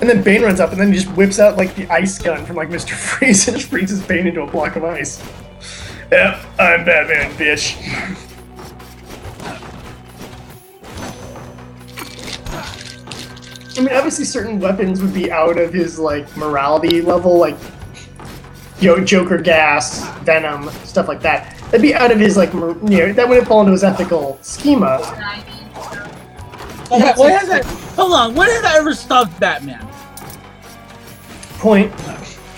And then Bane runs up and then he just whips out like the ice gun from like Mr. Freeze and just freezes Bane into a block of ice. Yep, I'm Batman, bitch. I mean, obviously certain weapons would be out of his like morality level, like Joker gas, Venom, stuff like that. That'd be out of his like, that wouldn't fall into his ethical schema. What has that? Hold on. What has that ever stopped Batman? Point.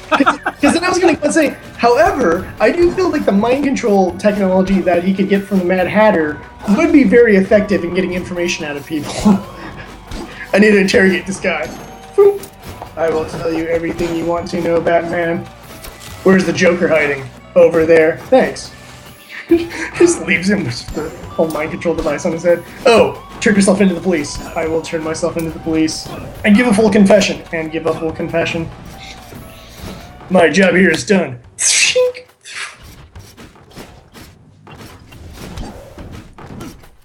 Because then I was going to say, however, I do feel like the mind control technology that he could get from the Mad Hatter would be very effective in getting information out of people. I need to interrogate this guy. I will tell you everything you want to know, Batman. Where's the Joker hiding? Over there. Thanks. Just leaves him with the whole mind control device on his head. Oh, turn yourself into the police. I will turn myself into the police. And give a full confession. And give a full confession. My job here is done.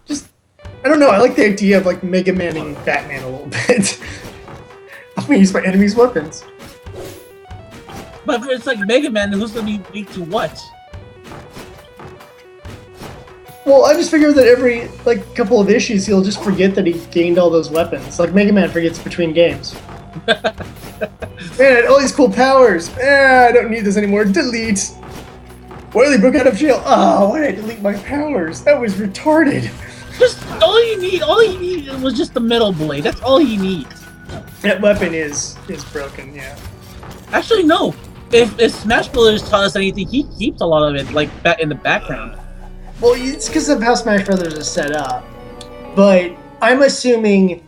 Just, I don't know, I like the idea of like Mega Manning Batman a little bit. I'm gonna use my enemy's weapons. But if it's like Mega Man, who's gonna be weak to what? Well, I just figure that every like couple of issues he'll just forget that he gained all those weapons. Like Mega Man forgets between games. Man, all these cool powers. I don't need this anymore. Delete. Wiley broke out of jail. Oh, why did I delete my powers? That was retarded. Just all you need was just the metal blade. That's all you need. That weapon is broken. Yeah. Actually, no. If Smash Brothers taught us anything, he keeps a lot of it like in the background. Well, it's because of how Smash Brothers is set up. But I'm assuming,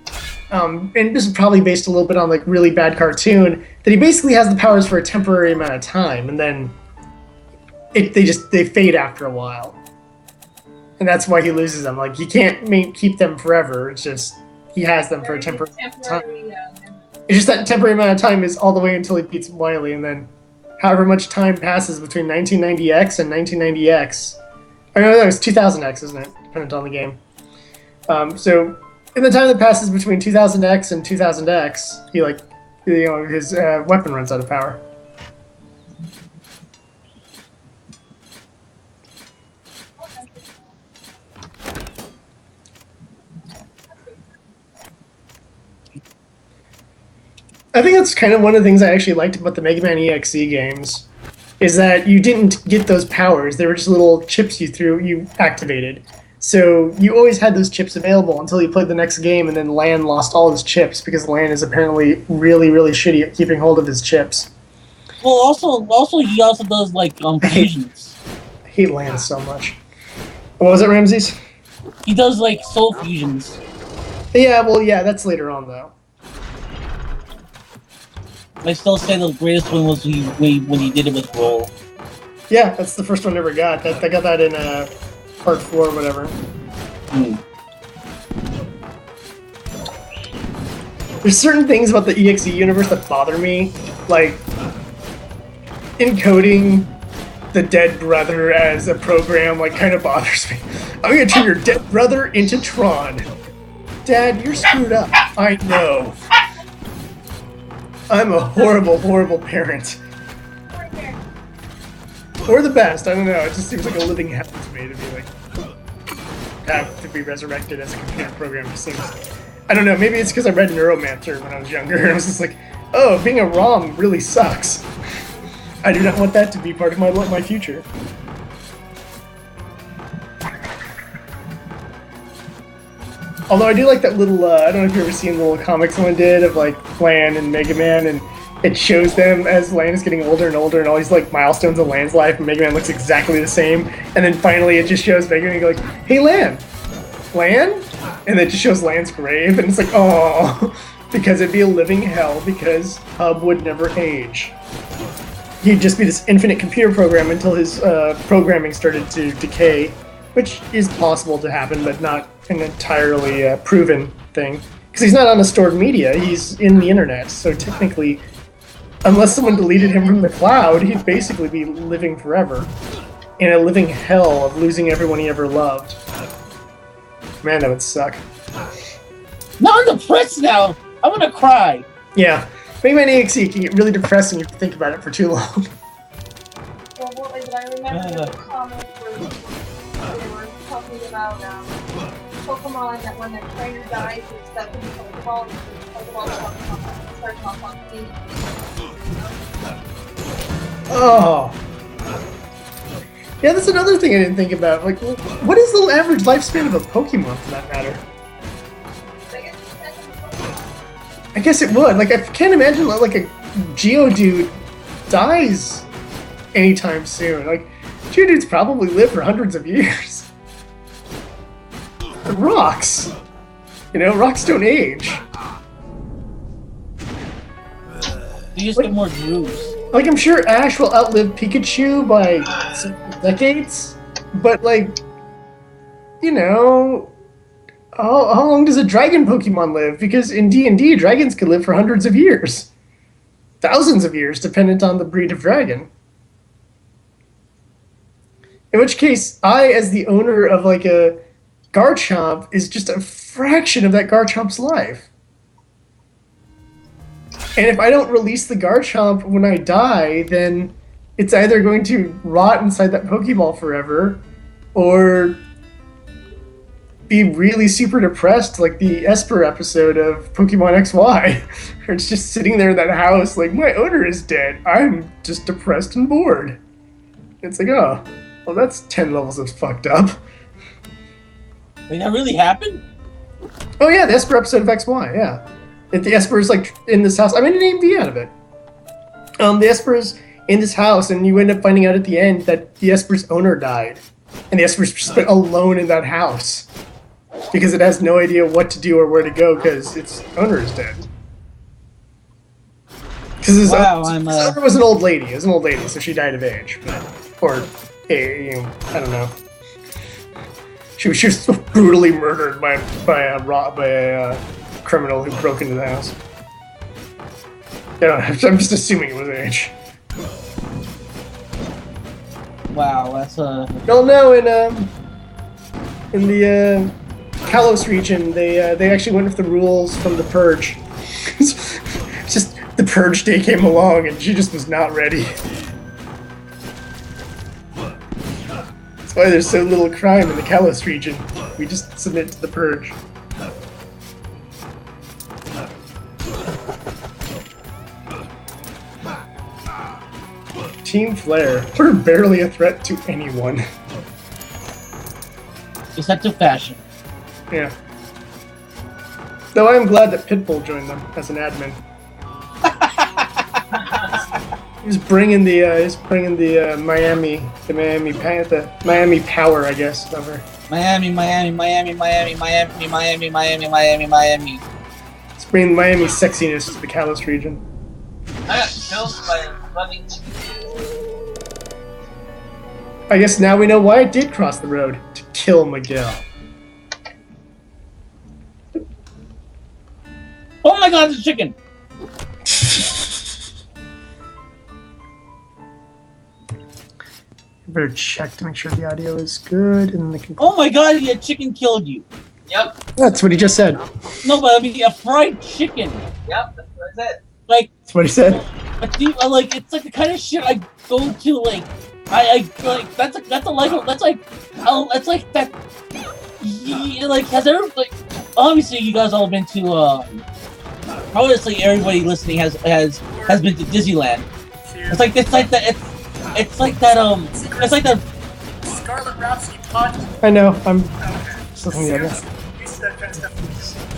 and this is probably based a little bit on like really bad cartoon, that he basically has the powers for a temporary amount of time, and then they fade after a while, and that's why he loses them. Like he can't keep them forever. It's just he has them for a temporary time. It's just that temporary amount of time is all the way until he beats Wily, and then however much time passes between 1990X and 1990X. I know that was 2000X, isn't it? Dependent on the game. So in the time that passes between 2000X and 2000X, his weapon runs out of power. I think that's kind of one of the things I actually liked about the Mega Man EXE games, is that you didn't get those powers. They were just little chips you activated. So you always had those chips available until you played the next game, and then Lan lost all his chips because Lan is apparently really, really shitty at keeping hold of his chips. Well, also he also does like fusions. I hate Lan so much. What was it, Ramses? He does like soul fusions. Yeah, well, yeah, that's later on though. I still say the greatest one was when he did it with Roll. Yeah, that's the first one I ever got. I got that in part 4 or whatever. There's certain things about the EXE universe that bother me, like encoding the dead brother as a program, like kind of bothers me. I'm gonna turn your dead brother into Tron. Dad, you're screwed up. I know. I'm a horrible, horrible parent. Or the best, I don't know. It just seems like a living hell to me to be like have to be resurrected as a computer program. It seems, I don't know, maybe it's because I read Neuromancer when I was younger and I was just like, oh, being a ROM really sucks. I do not want that to be part of my future. Although I do like that little, I don't know if you've ever seen the little comic someone did of like Lan and Mega Man, and it shows them as Lan is getting older and older and all these like milestones of Lan's life, and Mega Man looks exactly the same, and then finally it just shows Mega Man and go like, hey Lan? Lan? And then it just shows Lan's grave, and it's like, oh, because it'd be a living hell because Hub would never age. He'd just be this infinite computer program until his programming started to decay, which is possible to happen, but not an entirely proven thing. Because he's not on a stored media, he's in the internet, so technically, unless someone deleted him from the cloud, he'd basically be living forever. In a living hell of losing everyone he ever loved. Man, that would suck. No, I'm depressed now! I want to cry! Yeah. Mega Man EXE can get really depressing if you think about it for too long. Well, what was it? I remember the comment where they were talking about Pokemon that when their trainer dies, it's stuck in the Pokeball, and the Pokeball starts malfunctioning. Oh. Yeah, that's another thing I didn't think about. Like, what is the average lifespan of a Pokemon, for that matter? I guess it would. Like, I can't imagine like a Geodude dies anytime soon. Like, Geodudes probably live for hundreds of years. The rocks. You know, rocks don't age. You just get more moves. Like, I'm sure Ash will outlive Pikachu by several decades, but, like, you know, how long does a dragon Pokemon live? Because in D&D, dragons can live for hundreds of years. Thousands of years, dependent on the breed of dragon. In which case, I, as the owner of, like, a Garchomp, is just a fraction of that Garchomp's life. And if I don't release the Garchomp when I die, then it's either going to rot inside that Pokeball forever, or be really super depressed, like the Esper episode of Pokemon XY, where it's just sitting there in that house, like, my owner is dead. I'm just depressed and bored. It's like, oh, well, that's 10 levels of fucked up. Wait, that really happened? Oh yeah, the Esper episode of XY, yeah. If the Esper is like in this house, I made an AMV out of it. The Esper is in this house, and you end up finding out at the end that the Esper's owner died, and the Esper's just been alone in that house because it has no idea what to do or where to go because its owner is dead. Because his owner was an old lady. It was an old lady, so she died of age, or I don't know. She was brutally murdered by a criminal who broke into the house. Yeah, I'm just assuming it was age. Wow, that's Well, no, in the Kalos region, they actually went with the rules from the Purge. It's just the Purge day came along, and she just was not ready. That's why there's so little crime in the Kalos region. We just submit to the Purge. Team Flare. We're barely a threat to anyone. except to fashion. Yeah. Though I am glad that Pitbull joined them as an admin. He's bringing the Miami power, I guess, over. Miami. It's bringing Miami sexiness to the Kalos region. I got killed by running. I guess now we know why it did cross the road, to kill Miguel. Oh my god, it's a chicken! Better check to make sure the audio is good, and then they can. Oh my god, a chicken killed you! Yep. That's what he just said. No, but I mean a fried chicken. Yep, that's what I said. Like That's what he said. like it's like the kind of shit I go to like I like that's a like that's like it's like that. Like has there like obviously you guys all been to obviously everybody listening has been to Disneyland. It's like that it's like that Scarlet Rhapsody pod. I know. I'm just looking at it.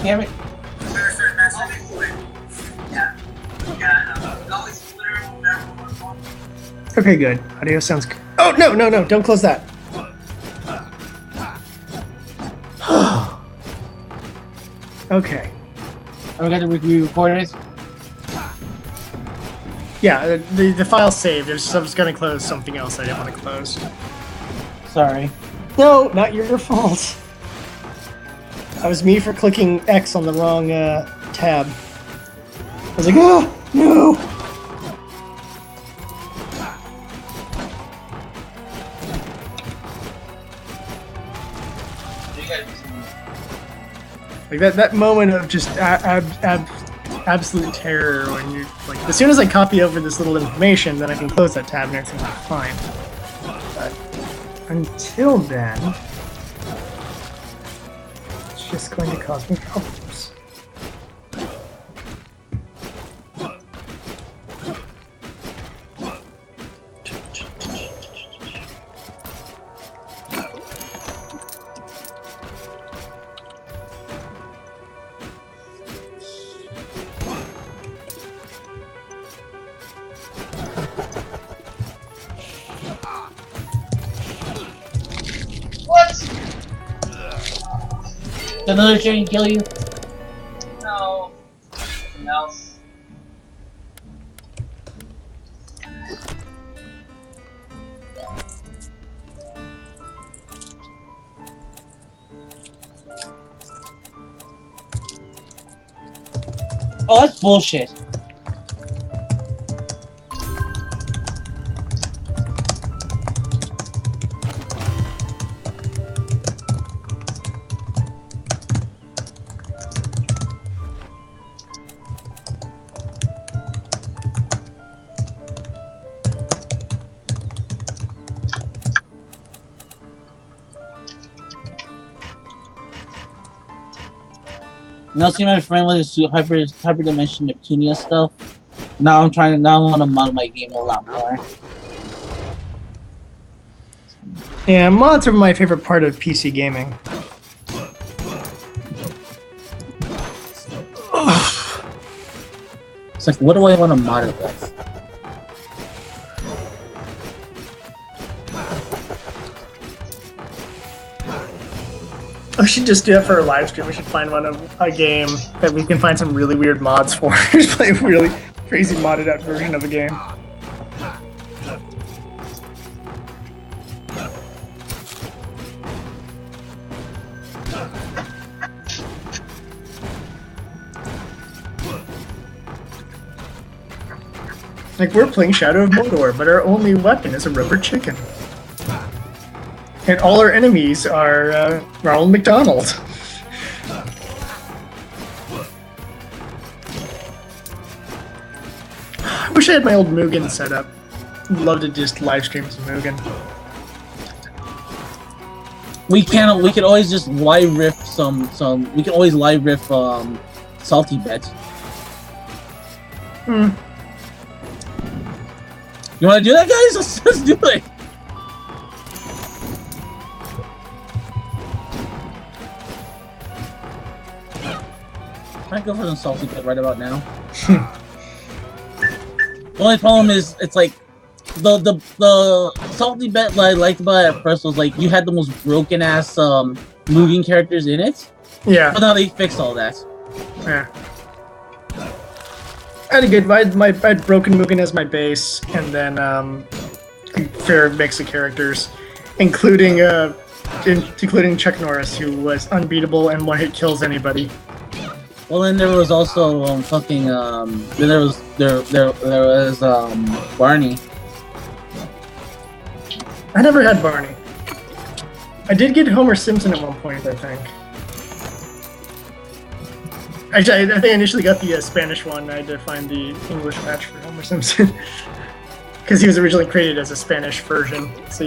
Damn it. Okay, good. Audio sounds good. Oh, no, don't close that. Okay. Are we going to re-record it? Yeah, the file's saved. I was going to close something else I didn't want to close. Sorry. No, not your fault. That was me for clicking X on the wrong tab. I was like, oh, no! Like that moment of just absolute terror when you like. As soon as I copy over this little information, then I can close that tab and everything will be fine. But until then, it's just going to cause me problems. Did another train kill you? No. Nothing else. Oh, that's bullshit. Now see my friend with his hyperdimension Neptunia stuff. Now I want to mod my game a lot more. Yeah, mods are my favorite part of PC gaming. It's like, what do I want to mod it with? We should just do that for a live stream. We should find a game that we can find some really weird mods for. Just play a really crazy modded out version of a game. Like, we're playing Shadow of Mordor, but our only weapon is a rubber chicken. And all our enemies are Ronald McDonald. I wish I had my old Mugen set up. I'd love to just live stream some Mugen. We could always just live riff we can always live riff Salty Bet. Hmm. You wanna do that, guys? Let's do it! I'd go for some Salty Bet right about now. The only problem is, it's like, the Salty Bet that I liked about it at first was like, you had the most broken ass moving characters in it. Yeah. But now they fixed all that. Yeah. I had a good. I had Broken Mugen as my base, and then a fair mix of characters, including Chuck Norris, who was unbeatable and one-hit kills anybody. Well, then there was also then there was Barney. I never had Barney. I did get Homer Simpson at one point, I think. Actually, I think I initially got the Spanish one. I had to find the English patch for Homer Simpson. because he was originally created as a Spanish version. So